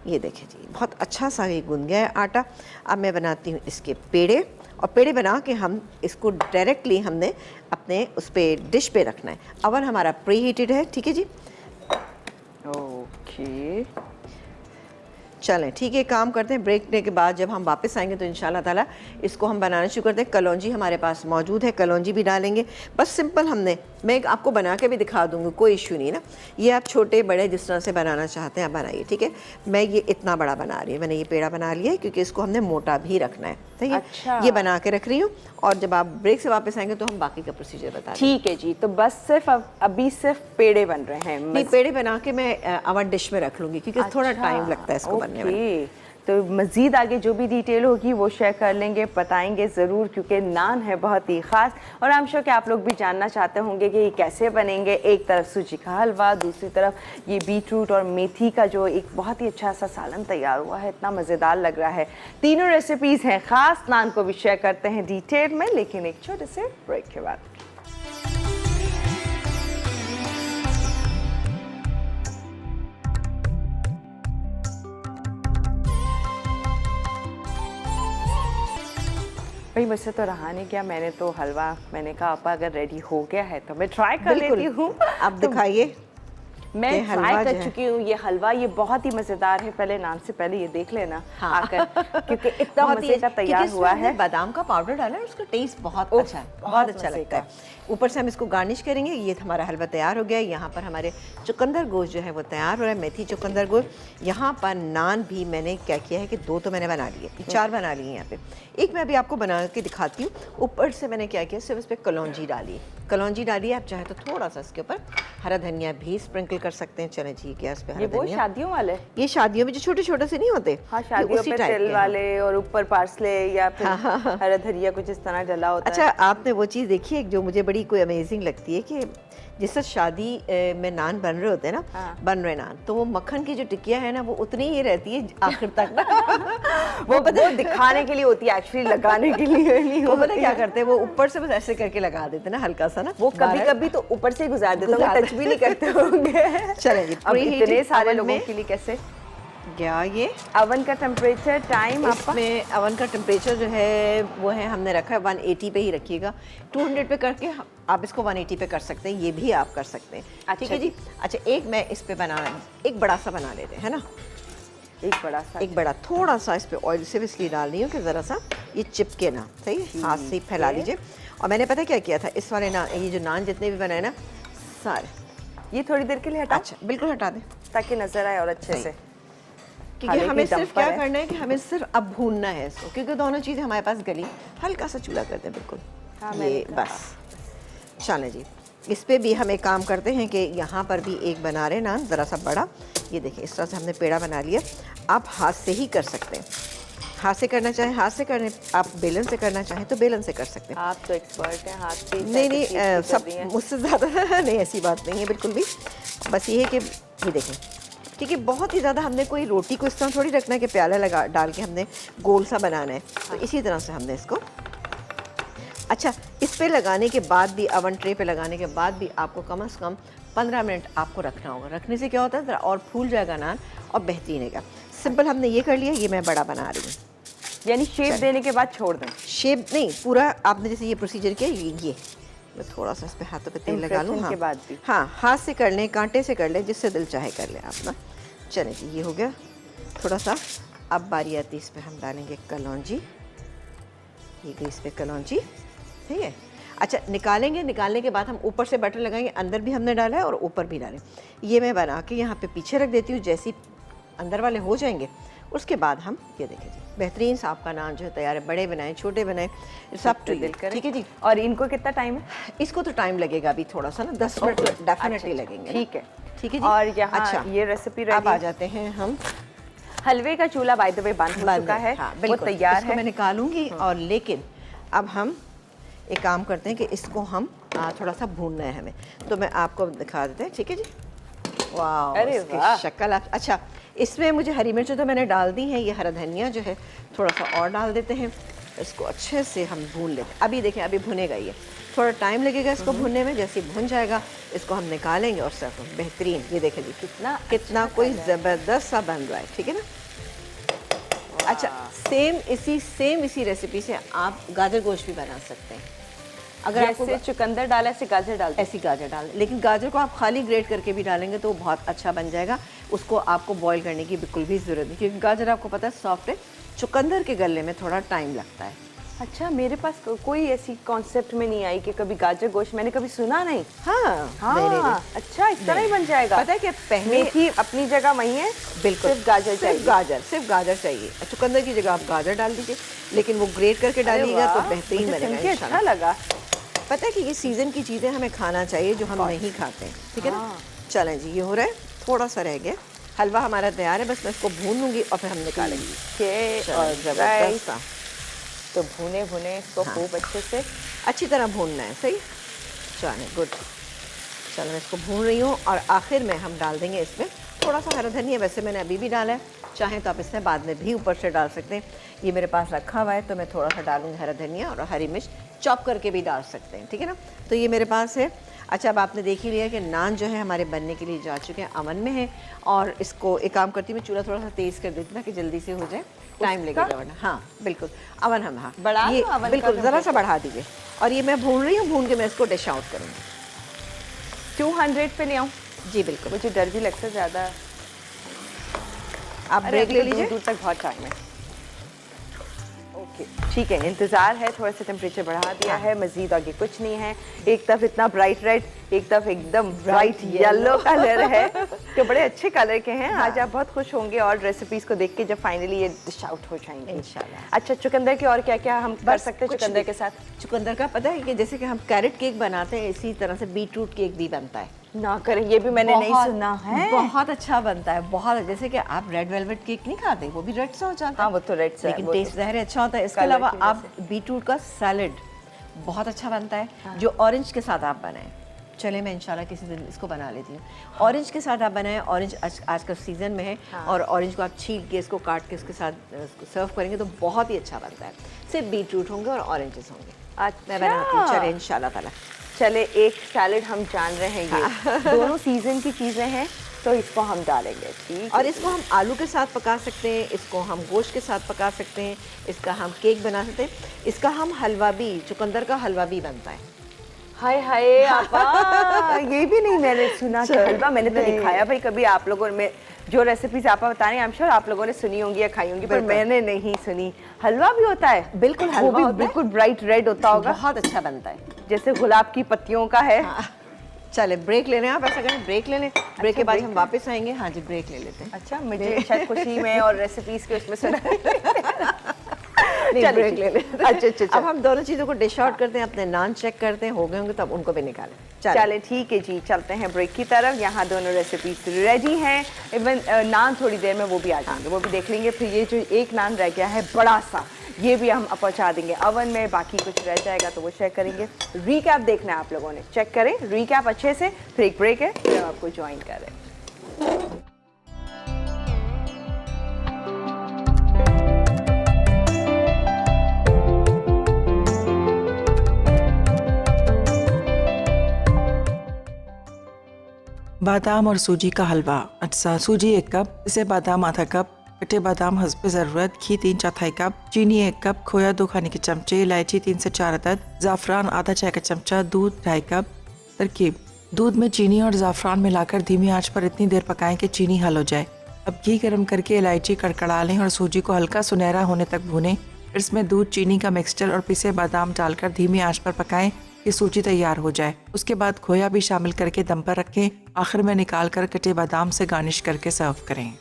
Speaker 2: ये देखिए जी, बहुत अच्छा सा ये गूंद गया है आटा। अब मैं बनाती हूँ इसके पेड़े, और पेड़े बना के हम इसको डायरेक्टली हमने अपने उस पर डिश पे रखना है। अवन हमारा प्री हीटेड है, ठीक है जी।
Speaker 1: ओके,
Speaker 2: चलें ठीक है, काम करते हैं। ब्रेक के बाद जब हम वापस आएंगे तो इंशाल्लाह ताला इसको हम बनाना शुरू करते हैं। कलौंजी हमारे पास मौजूद है, कलौंजी भी डालेंगे। बस सिंपल मैं आपको बना के भी दिखा दूँगी, कोई इशू नहीं ना। ये आप छोटे बड़े जिस तरह से बनाना चाहते हैं आप बनाइए, ठीक है। मैं ये इतना बड़ा बना रही हूँ, मैंने ये पेड़ा बना लिया है क्योंकि इसको हमने मोटा भी रखना है, ठीक है।
Speaker 1: अच्छा।
Speaker 2: ये बना के रख रही हूँ, और जब आप ब्रेक से वापस आएंगे तो हम बाकी का प्रोसीजर बता देंगे।
Speaker 1: ठीक है जी। तो बस सिर्फ अभी सिर्फ पेड़े बन रहे हैं?
Speaker 2: नहीं, पेड़े बना के मैं अवन डिश में रख लूँगी क्योंकि थोड़ा टाइम लगता है इसको बनने में।
Speaker 1: तो मज़ीद आगे जो भी डिटेल होगी वो शेयर कर लेंगे, बताएंगे ज़रूर, क्योंकि नान है बहुत ही ख़ास। और आई एम श्योर कि आप लोग भी जानना चाहते होंगे कि ये कैसे बनेंगे। एक तरफ सूजी का हलवा, दूसरी तरफ ये बीटरूट और मेथी का जो एक बहुत ही अच्छा सा सालन तैयार हुआ है, इतना मज़ेदार लग रहा है। तीनों रेसिपीज़ हैं ख़ास, नान को भी शेयर करते हैं डिटेल में, लेकिन एक छोटे से ब्रेक के बाद। भाई मुझसे तो रहा नहीं गया, मैंने कहा आपा अगर रेडी हो गया है तो मैं ट्राई कर लेती हूँ।
Speaker 2: आप दिखाइए।
Speaker 1: मैं ट्राई कर चुकी हूँ ये हलवा, ये बहुत ही मज़ेदार है। पहले नान से पहले ये देख लेना आकर, क्योंकि इतना मज़े का तैयार हुआ है।
Speaker 2: बादाम का पाउडर डाला है, उसका टेस्ट बहुत अच्छा है, बहुत अच्छा लगता है। ऊपर से हम इसको गार्निश करेंगे। ये हमारा हलवा तैयार हो गया है। यहाँ पर हमारे चुकंदर गोश्त जो है वो तैयार हो रहा है, मेथी चुकंदर गोश्त। यहाँ पर नान भी मैंने क्या किया है कि 2 तो मैंने बना लिए, 4 बना लिए यहाँ पे। एक मैं अभी आपको बना के दिखाती हूँ। ऊपर से मैंने क्या किया, सिर्फ इस पर कलौंजी डाली। आप चाहे तो थोड़ा सा इसके ऊपर हरा धनिया भी स्प्रिंकल कर सकते हैं। चलें जी, क्या इस पे
Speaker 1: ये वो शादियों वाले,
Speaker 2: ये शादियों में जो छोटे छोटे से नहीं होते,
Speaker 1: हाँ शादियों पे तेल वाले, और ऊपर पार्सले या फिर हरा धनिया कुछ इस तरह डला होता है।
Speaker 2: अच्छा, आपने वो चीज़ देखी है जो मुझे बड़ी कोई अमेजिंग लगती है कि जिस तरह शादी में नान बन रहे होते हैं ना, बन रहे नान, तो वो मक्खन की जो टिकिया है ना वो उतनी ही रहती है आखिर तक ना।
Speaker 1: वो दिखाने के लिए होती है, एक्चुअली लगाने के लिए नहीं।
Speaker 2: वो पता क्या करते हैं, वो ऊपर से बस ऐसे करके लगा देते हैं ना, हल्का सा ना।
Speaker 1: वो कभी कभी तो ऊपर से ही गुजार देते हैं, टच भी नहीं करते होंगे।
Speaker 2: चलें जी,
Speaker 1: अब इतने सारे लोगों के लिए कैसे
Speaker 2: क्या ये
Speaker 1: अवन का टेम्परेचर टाइम आपका?
Speaker 2: इसमें अवन का टेम्परेचर जो है वो है, हमने रखा है 180 पे ही रखिएगा। 200 पे करके आप इसको 180 पे कर सकते हैं, ये भी आप कर सकते हैं। ठीक है जी। अच्छा, एक मैं इस पे एक बड़ा सा बना लेते हैं ना, एक बड़ा थोड़ा सा इस पे ऑयल सिर्फ इसलिए डाल रही हूँ कि ज़रा सा ये चिपके ना, सही है। हाथ से फैला लीजिए। और मैंने पता क्या किया था, इस वाले ये जो नान जितने भी बनाए ना सारे,
Speaker 1: ये थोड़ी देर के लिए हटा।
Speaker 2: अच्छा, बिल्कुल हटा दें
Speaker 1: ताकि नजर आए और अच्छे से,
Speaker 2: क्योंकि हमें सिर्फ क्या करना है कि हमें सिर्फ अब भूनना है इसको, क्योंकि दोनों चीज़ें हमारे पास गली। हल्का सा चूल्हा करते हैं बिल्कुल। ये बस चलें जी। इस पे भी हम एक काम करते हैं कि यहाँ पर भी एक बना रहे नान ज़रा सा बड़ा। ये देखिए, इस तरह से हमने पेड़ा बना लिया। आप हाथ से ही कर सकते हैं, हाथ से करना चाहें हाथ से करने, आप बेलन से करना चाहें तो बेलन से कर सकते हैं।
Speaker 1: आप तो एक्सपर्ट हैं हाथ से।
Speaker 2: नहीं, सब मुझसे ज़्यादा नहीं, ऐसी बात नहीं है बिल्कुल भी। बस ये है कि ये देखें, ठीक है, बहुत ही ज़्यादा हमने कोई रोटी को इस तरह थोड़ी रखना है कि प्याला डाल के हमने गोल सा बनाना है। तो इसी तरह से हमने इसको, अच्छा, इस पे लगाने के बाद भी, अवन ट्रे पे लगाने के बाद भी आपको कम से कम 15 मिनट आपको रखना होगा। रखने से क्या होता है, ज़रा और फूल जाएगा नान और बेहतरीन है। सिंपल हमने ये कर लिया। ये मैं बड़ा बना रही हूँ,
Speaker 1: यानी शेप देने के बाद छोड़ दें?
Speaker 2: शेप नहीं, पूरा आपने जैसे ये प्रोसीजर किया, ये मैं थोड़ा सा इस पे हाथों पे तेल लगा लूँ।
Speaker 1: Impression
Speaker 2: हाँ
Speaker 1: के बाद भी?
Speaker 2: हाँ, हाथ से कर लें, कांटे से कर लें, जिससे दिल चाहे कर लें आप ना। चलें जी, ये हो गया थोड़ा सा। अब बारी आती है, इस पर हम डालेंगे कलौंजी। ये गई इस पर कलौंजी, ठीक है। अच्छा, निकालने के बाद हम ऊपर से बटर लगाएंगे। अंदर भी हमने डाला है और ऊपर भी डालें। ये मैं बना के यहाँ पे पीछे रख देती हूँ। जैसे अंदर वाले हो जाएंगे उसके बाद हम, ये देखें जी, बेहतरीन सा आपका नान जो है तैयार है। बड़े बनाएं, छोटे बनाएं, सब टू दिल करें,
Speaker 1: ठीक है जी। और इनको कितना टाइम है?
Speaker 2: इसको तो टाइम लगेगा अभी थोड़ा सा ना, 10 मिनट तो डेफिनेटली लगेंगे।
Speaker 1: ठीक है,
Speaker 2: ठीक है जी।
Speaker 1: और यहाँ
Speaker 2: अच्छा,
Speaker 1: ये रेसिपी
Speaker 2: अब
Speaker 1: रेडी।
Speaker 2: आ जाते हैं हम।
Speaker 1: हलवे का चूल्हा बाय द वे बंद हो चुका है,
Speaker 2: हाँ,
Speaker 1: वो
Speaker 2: बिल्कुल
Speaker 1: तैयार
Speaker 2: इसको
Speaker 1: है।
Speaker 2: मैं निकालूंगी। और लेकिन अब हम एक काम करते हैं कि इसको हम थोड़ा सा भूनना है हमें, तो मैं आपको दिखा देते हैं, ठीक है जी। वाह,
Speaker 1: अरे
Speaker 2: इसकी
Speaker 1: वाह।
Speaker 2: शक्ल आप, अच्छा इसमें मुझे हरी मिर्च तो मैंने डाल दी है, ये हरा धनिया जो है थोड़ा सा और डाल देते हैं। इसको अच्छे से हम भून लेते हैं। अभी देखें, अभी भुनेगा ये, थोड़ा टाइम लगेगा इसको भुनने में। जैसे ही भुन जाएगा इसको हम निकालेंगे और सर्व करेंगे। बेहतरीन, ये देखें जी कितना कोई ज़बरदस्त सा बन रहा है, ठीक है ना। अच्छा, सेम इसी रेसिपी से आप गाजर गोश्त भी बना सकते हैं। अगर आपको
Speaker 1: जैसे चुकंदर डाला ऐसे गाजर डाल दें।
Speaker 2: ऐसी गाजर डाल, लेकिन गाजर को आप खाली ग्रेट करके भी डालेंगे तो वो बहुत अच्छा बन जाएगा। उसको आपको बॉईल करने की बिल्कुल भी ज़रूरत नहीं, क्योंकि गाजर आपको पता है सॉफ्ट है। चुकंदर के गलने में थोड़ा टाइम लगता है।
Speaker 1: अच्छा, मेरे पास कोई ऐसी कॉन्सेप्ट में नहीं आई कि कभी गाजर गोश्त, मैंने कभी सुना नहीं।
Speaker 2: हाँ,
Speaker 1: हाँ,
Speaker 2: नहीं।
Speaker 1: अच्छा, इस तरह ही बन जाएगा।
Speaker 2: पता है कि पहले
Speaker 1: मेथी अपनी जगह वही है,
Speaker 2: बिल्कुल
Speaker 1: सिर्फ गाजर चाहिए।
Speaker 2: सिर्फ गाजर चाहिए। चुकंदर की जगह आप गाजर डाल दीजिए, लेकिन वो ग्रेट करके डालिएगा तो बेहतरीन
Speaker 1: मुझे सुन
Speaker 2: बनेगा
Speaker 1: के
Speaker 2: इंशाल्लाह।
Speaker 1: अच्छा लगा।
Speaker 2: पता है कि ये सीज़न की चीज़ें हमें खाना चाहिए जो हम नहीं खाते हैं, ठीक है ना। चलें जी, ये हो रहा है, थोड़ा सा रह गया। हलवा हमारा तैयार है, बस मैं इसको भून लूँगी और फिर हम निकालेंगे।
Speaker 1: और
Speaker 2: ज़बरदस्त सा।
Speaker 1: तो भुने भुने इसको खूब अच्छे से,
Speaker 2: अच्छी तरह भूनना है, सही। चलें, गुड। चलो मैं इसको भून रही हूँ और आखिर में हम डाल देंगे इसमें थोड़ा सा हरा धनिया। वैसे मैंने अभी भी डाला है, चाहें तो आप इसमें बाद में भी ऊपर से डाल सकते हैं। ये मेरे पास रखा हुआ है तो मैं थोड़ा सा डालूंगी हरा धनिया, और हरी मिर्च चॉप करके भी डाल सकते हैं, ठीक है ना। तो ये मेरे पास है। अच्छा, अब आपने देख ही लिया कि नान जो है हमारे बनने के लिए जा चुके हैं, अवन में है। और इसको एक काम करती हूँ, मैं चूल्हा थोड़ा सा तेज़ कर देती हूँ कि जल्दी से हो जाए, टाइम लगेगा वरना। हाँ बिल्कुल, अवन हम, हाँ
Speaker 1: बढ़ा
Speaker 2: ये
Speaker 1: दो अवन का
Speaker 2: बिल्कुल ज़रा सा
Speaker 1: temperature?
Speaker 2: बढ़ा दीजिए। और ये मैं भून रही हूँ, भून के मैं इसको डिश आउट करूँगी।
Speaker 1: 200 पे ले आऊँ?
Speaker 2: जी बिल्कुल।
Speaker 1: मुझे डर भी लगता है ज़्यादा।
Speaker 2: आप ब्रेक ले लीजिए।
Speaker 1: दूर तक बहुत टाइम है। ओके, ठीक है, इंतज़ार है। थोड़ा सा टेम्परेचर बढ़ा दिया है, मज़ीद आगे कुछ नहीं है। एक तरफ इतना ब्राइट रेड, एक तरफ एकदम ब्राइट येलो कलर है, तो बड़े अच्छे कलर के हैं। आज आप बहुत खुश होंगे और रेसिपीज़ को देख के जब फाइनली ये डिश आउट हो जाएंगे
Speaker 2: इंशाल्लाह।
Speaker 1: अच्छा, चुकंदर के और क्या क्या हम कर सकते हैं
Speaker 2: कुछ
Speaker 1: चुकंदर
Speaker 2: भी।
Speaker 1: के साथ?
Speaker 2: चुकंदर का पता है कि जैसे कि हम कैरेट केक बनाते हैं, इसी तरह से बीटरूट केक भी बनता है।
Speaker 1: ना करें, ये भी मैंने नहीं सुना है।
Speaker 2: बहुत अच्छा बनता है, बहुत। जैसे कि आप रेड वेलवेट केक नहीं खाते, वो भी रेड सा हो जाता है।
Speaker 1: हाँ, वो तो रेड सा है,
Speaker 2: लेकिन
Speaker 1: वो तो
Speaker 2: टेस्ट ज़ाहिर है अच्छा होता है। इसके
Speaker 1: कलर
Speaker 2: अलावा
Speaker 1: की वजह
Speaker 2: आप बीटरूट का सैलड बहुत अच्छा बनता है, जो ऑरेंज के साथ आप बनाएं। चले, मैं इंशाल्लाह किसी दिन इसको बना लेती हूँ। ऑरेंज के साथ आप बनाएं, ऑरेंज आज का सीज़न में है। और ऑरेंज को आप छील के, इसको काट के उसके साथ सर्व करेंगे तो बहुत ही अच्छा बनता है। सिर्फ बीटरूट होंगे और ऑरेंजेस होंगे। मैं बनाती हूँ, चले इंशाल्लाह ताला।
Speaker 1: चले, एक सैलेड हम जान रहे हैं, ये दोनों सीजन की चीज़ें हैं, तो इसको हम डालेंगे, ठीक।
Speaker 2: और इसको हम आलू के साथ पका सकते हैं, इसको हम गोश्त के साथ पका सकते हैं, इसका हम केक बना सकते हैं, इसका हम हलवा भी, चुकंदर का हलवा भी बनता है।
Speaker 1: हाय हाय आपा, ये भी नहीं मैंने सुना कि हलवा। मैंने तो दिखाया भाई कभी आप लोगों में, जो रेसिपीज आप बता रहे हैं, आई एम श्योर आप लोगों ने सुनी होंगी या खाई होंगी, पर मैंने नहीं सुनी। हलवा भी होता है?
Speaker 2: बिल्कुल, हलवा
Speaker 1: वो भी
Speaker 2: होता है।
Speaker 1: बिल्कुल ब्राइट रेड होता होगा,
Speaker 2: बहुत अच्छा बनता है,
Speaker 1: जैसे गुलाब की पत्तियों का है।
Speaker 2: चले, ब्रेक ले लें आप, ऐसा करें, ब्रेक ले लें। ब्रेक के बाद हम वापस आएंगे। हाँ जी, ब्रेक ले लेते हैं।
Speaker 1: अच्छा, मुझे शायद खुशी में और रेसिपीज के उसमें सुना।
Speaker 2: नहीं, ब्रेक ले लें।
Speaker 1: अच्छा,
Speaker 2: अब हम दोनों चीज़ों को डिश आउट करते हैं, अपने नान चेक करते हैं, हो गए होंगे तब उनको भी निकालें।
Speaker 1: चले, ठीक है जी, चलते हैं ब्रेक की तरफ। यहाँ दोनों रेसिपीज रेडी हैं। इवन नान थोड़ी देर में वो भी आ जाएंगे, वो भी देख लेंगे। फिर ये जो एक नान रह गया है बड़ा सा, ये भी हम पहुँचा देंगे अवन में। बाकी कुछ रह जाएगा तो वो चेक करेंगे। रीकैप देखना है आप लोगों ने, चेक करें रीकैप अच्छे से। फिर एक ब्रेक है, फिर हम आपको ज्वाइन करें।
Speaker 4: बादाम और सूजी का हलवा। अच्छा, सूजी 1 कप, इसे बादाम आधा कप, कटे बादाम हस्ब ज़रूरत, घी 3/4 कप, चीनी 1 कप, खोया 2 खाने के चमचे, इलायची 3 से 4 अदद, ज़ाफ़रान आधा चाय का चमचा, दूध 2.5 कप। तरकीब: दूध में चीनी और ज़ाफ़रान मिलाकर धीमी आंच पर इतनी देर पकाएं कि चीनी हल हो जाए। अब घी गर्म करके इलायची कड़कड़ा लें और सूजी को हल्का सुनहरा होने तक भूनें। फिर इसमें दूध, चीनी का मिक्सचर और पिसे बादाम डालकर धीमी आंच पर पकाएं कि सूजी तैयार हो जाए। उसके बाद खोया भी शामिल करके दम पर रखें। आखिर में निकाल कर कटे बादाम से गार्निश करके सर्व करें।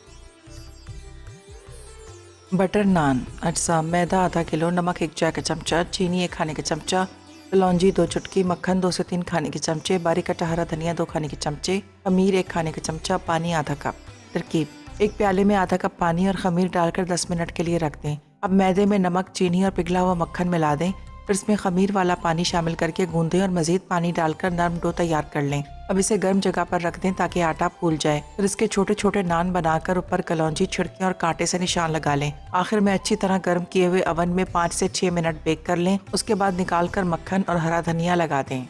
Speaker 4: बटर नान अज्जा: मैदा आधा किलो, नमक 1 चाय का चमचा, चीनी 1 खाने का चमचा, कलौंजी 2 चुटकी, मक्खन 2 से 3 खाने के चमचे, बारीक कटा हरा धनिया 2 खाने के चमचे, खमीर 1 खाने का चमचा, पानी आधा कप। तरकीब: एक प्याले में आधा कप पानी और खमीर डालकर 10 मिनट के लिए रख दें। अब मैदे में नमक, चीनी और पिघला हुआ मक्खन मिला दें। फिर इसमें खमीर वाला पानी शामिल करके गूंदें और मजीद पानी डालकर नरम डो तैयार कर लें। अब इसे गर्म जगह पर रख दें ताकि आटा फूल जाए। फिर इसके छोटे छोटे नान बनाकर ऊपर कलौंजी छिड़कें और कांटे से निशान लगा लें। आखिर में अच्छी तरह गर्म किए हुए ओवन में 5 से 6 मिनट बेक कर लें। उसके बाद निकाल कर मक्खन और हरा धनिया लगा दें।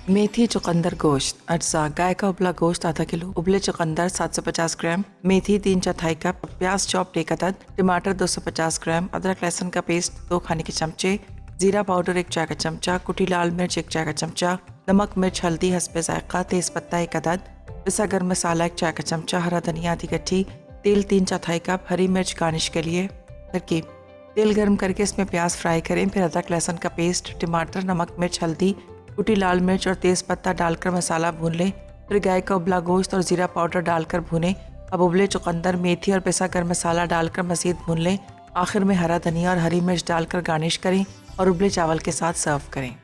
Speaker 4: मेथी चुकंदर गोश्त अज्जा: गाय का उबला गोश्त आधा किलो, उबले चुकंदर 750 ग्राम, मेथी 3/4 कप, प्याज चॉप 1 अदद, टमाटर 250 ग्राम, अदरक लहसुन का पेस्ट 2 खाने के चमचे, जीरा पाउडर 1 चाय का चमचा, कुटी लाल मिर्च 1 चाय का चमचा, नमक मिर्च हल्दी हस्बे जायका, तेज पत्ता 1 अदद, पिसा गर्म मसाला 1 चाय का चमचा, हरा धनिया आधी गट्ठी, तेल 3/4 कप, हरी मिर्च गार्निश के लिए। तरकीब: तेल गर्म करके इसमें प्याज फ्राई करें। फिर अदरक लहसुन का पेस्ट, टमाटर, नमक मिर्च हल्दी, कुटी लाल मिर्च और तेज पत्ता डालकर मसाला भून लें। फिर गाय का उबला गोश्त और जीरा पाउडर डालकर भूनें। अब उबले चुकंदर, मेथी और पिसा गर्म मसाला डालकर मज़ीद भून लें। आखिर में हरा धनिया और हरी मिर्च डालकर गार्निश करें और उबले चावल के साथ सर्व करें।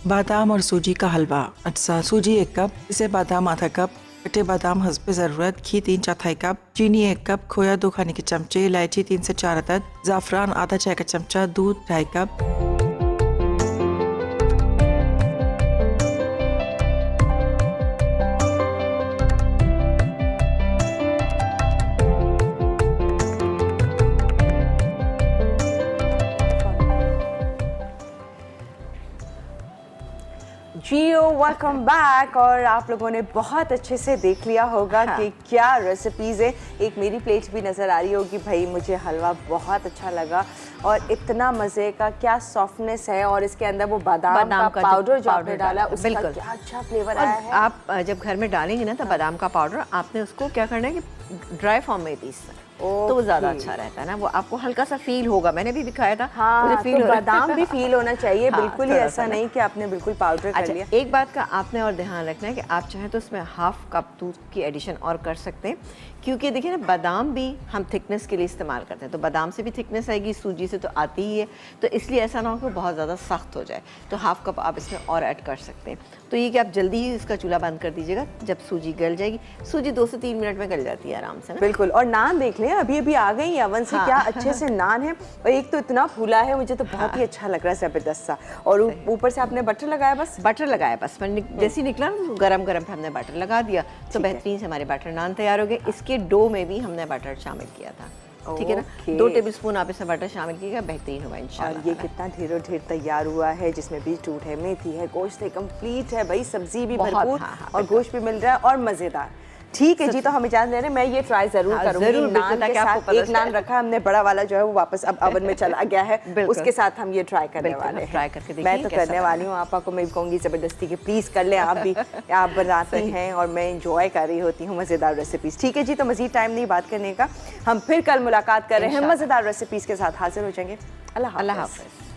Speaker 4: बादाम और सूजी का हलवा अज्जा: सूजी 1 कप, इसे बादाम आधा कप, कटे बादाम हस्ब ज़रूरत, घी 3/4 कप, चीनी 1 कप, खोया 2 खाने के चमचे, इलायची 3 से 4 अदद, ज़ाफ़रान आधा चाय का चमचा, दूध 2.5 कप।
Speaker 1: जियो वेलकम बैक। और आप लोगों ने बहुत अच्छे से देख लिया होगा कि क्या रेसिपीज़ है। एक मेरी प्लेट भी नज़र आ रही होगी। भाई मुझे हलवा बहुत अच्छा लगा और इतना मज़े का, क्या सॉफ्टनेस है और इसके अंदर वो बादाम का पाउडर जो आपने डाला उसका क्या अच्छा फ्लेवर आया है।
Speaker 2: आप जब घर में डालेंगे ना तो बादाम का पाउडर आपने उसको क्या करना है कि ड्राई फॉर्म में पीसना, तो वो ज़्यादा अच्छा रहता है ना। वो आपको हल्का सा फील होगा, मैंने भी दिखाया था।
Speaker 1: हाँ,
Speaker 2: मुझे फील
Speaker 1: तो बादाम भी फील होना चाहिए।
Speaker 2: हाँ,
Speaker 1: बिल्कुल ही ऐसा नहीं कि आपने बिल्कुल पाउडर कर लिया।
Speaker 2: एक बात का आपने और ध्यान रखना है कि आप चाहें तो उसमें हाफ कप दूध की एडिशन और कर सकते हैं, क्योंकि देखिए ना बादाम भी हम थिकनेस के लिए इस्तेमाल करते हैं, तो बादाम से भी थिकनेस आएगी, सूजी से तो आती ही है, तो इसलिए ऐसा ना हो कि बहुत ज़्यादा सख्त हो जाए। तो हाफ कप आप इसमें और ऐड कर सकते हैं। तो ये कि आप जल्दी ही इसका चूल्हा बंद कर दीजिएगा। जब सूजी गल जाएगी, सूजी 2 से 3 मिनट में गल जाती है आराम से ना।
Speaker 1: बिल्कुल। और नान देख लें, अभी अभी आ गई अवन से। क्या अच्छे से नान है और एक तो इतना फूला है, मुझे तो बहुत ही अच्छा लग रहा है, ज़बरदस्त सा। और ऊपर से आपने बटर लगाया? बस बटर लगाया,
Speaker 2: बस मैंने जैसे ही निकला गरम गरम पे हमने बटर लगा दिया, तो बेहतरीन से हमारे बटर नान तैयार हो गए। इसके डो में भी हमने बटर शामिल किया था, ठीक है ना। 2 टेबलस्पून आप इसमें बटर शामिल कीजिएगा, बेहतरीन होगा इंशाल्लाह।
Speaker 1: और ये कितना ढेरों ढेर तैयार हुआ है, जिसमें बीटरूट है, मेथी है, गोश्त है, कंप्लीट है भाई, सब्जी भी भरपूर और गोश्त भी मिल रहा है और मज़ेदार। ठीक है जी, तो हम इजाज़त दे रहे हैं। मैं ये ट्राई ज़रूर करूँगी। नान के साथ एक नान रखा हमने, बड़ा वाला जो है वो वापस अब ओवन में चला गया है, उसके साथ हम ये ट्राई करने वाले हैं।
Speaker 2: ट्राई करके देखिए।
Speaker 1: मैं तो करने वाली हूँ। आपा को मैं कहूँगी ज़बरदस्ती कि प्लीज़ कर लें आप भी। आप बनाती हैं और मैं इंजॉय कर रही होती हूँ मज़ेदार रेसिपीज़। ठीक है जी, तो मज़ीद टाइम नहीं बात करने का। हम फिर कल मुलाकात कर रहे हैं, मज़ेदार रेसिपीज़ के साथ हाजिर हो जाएंगे। अल्लाह हाफ़िज़।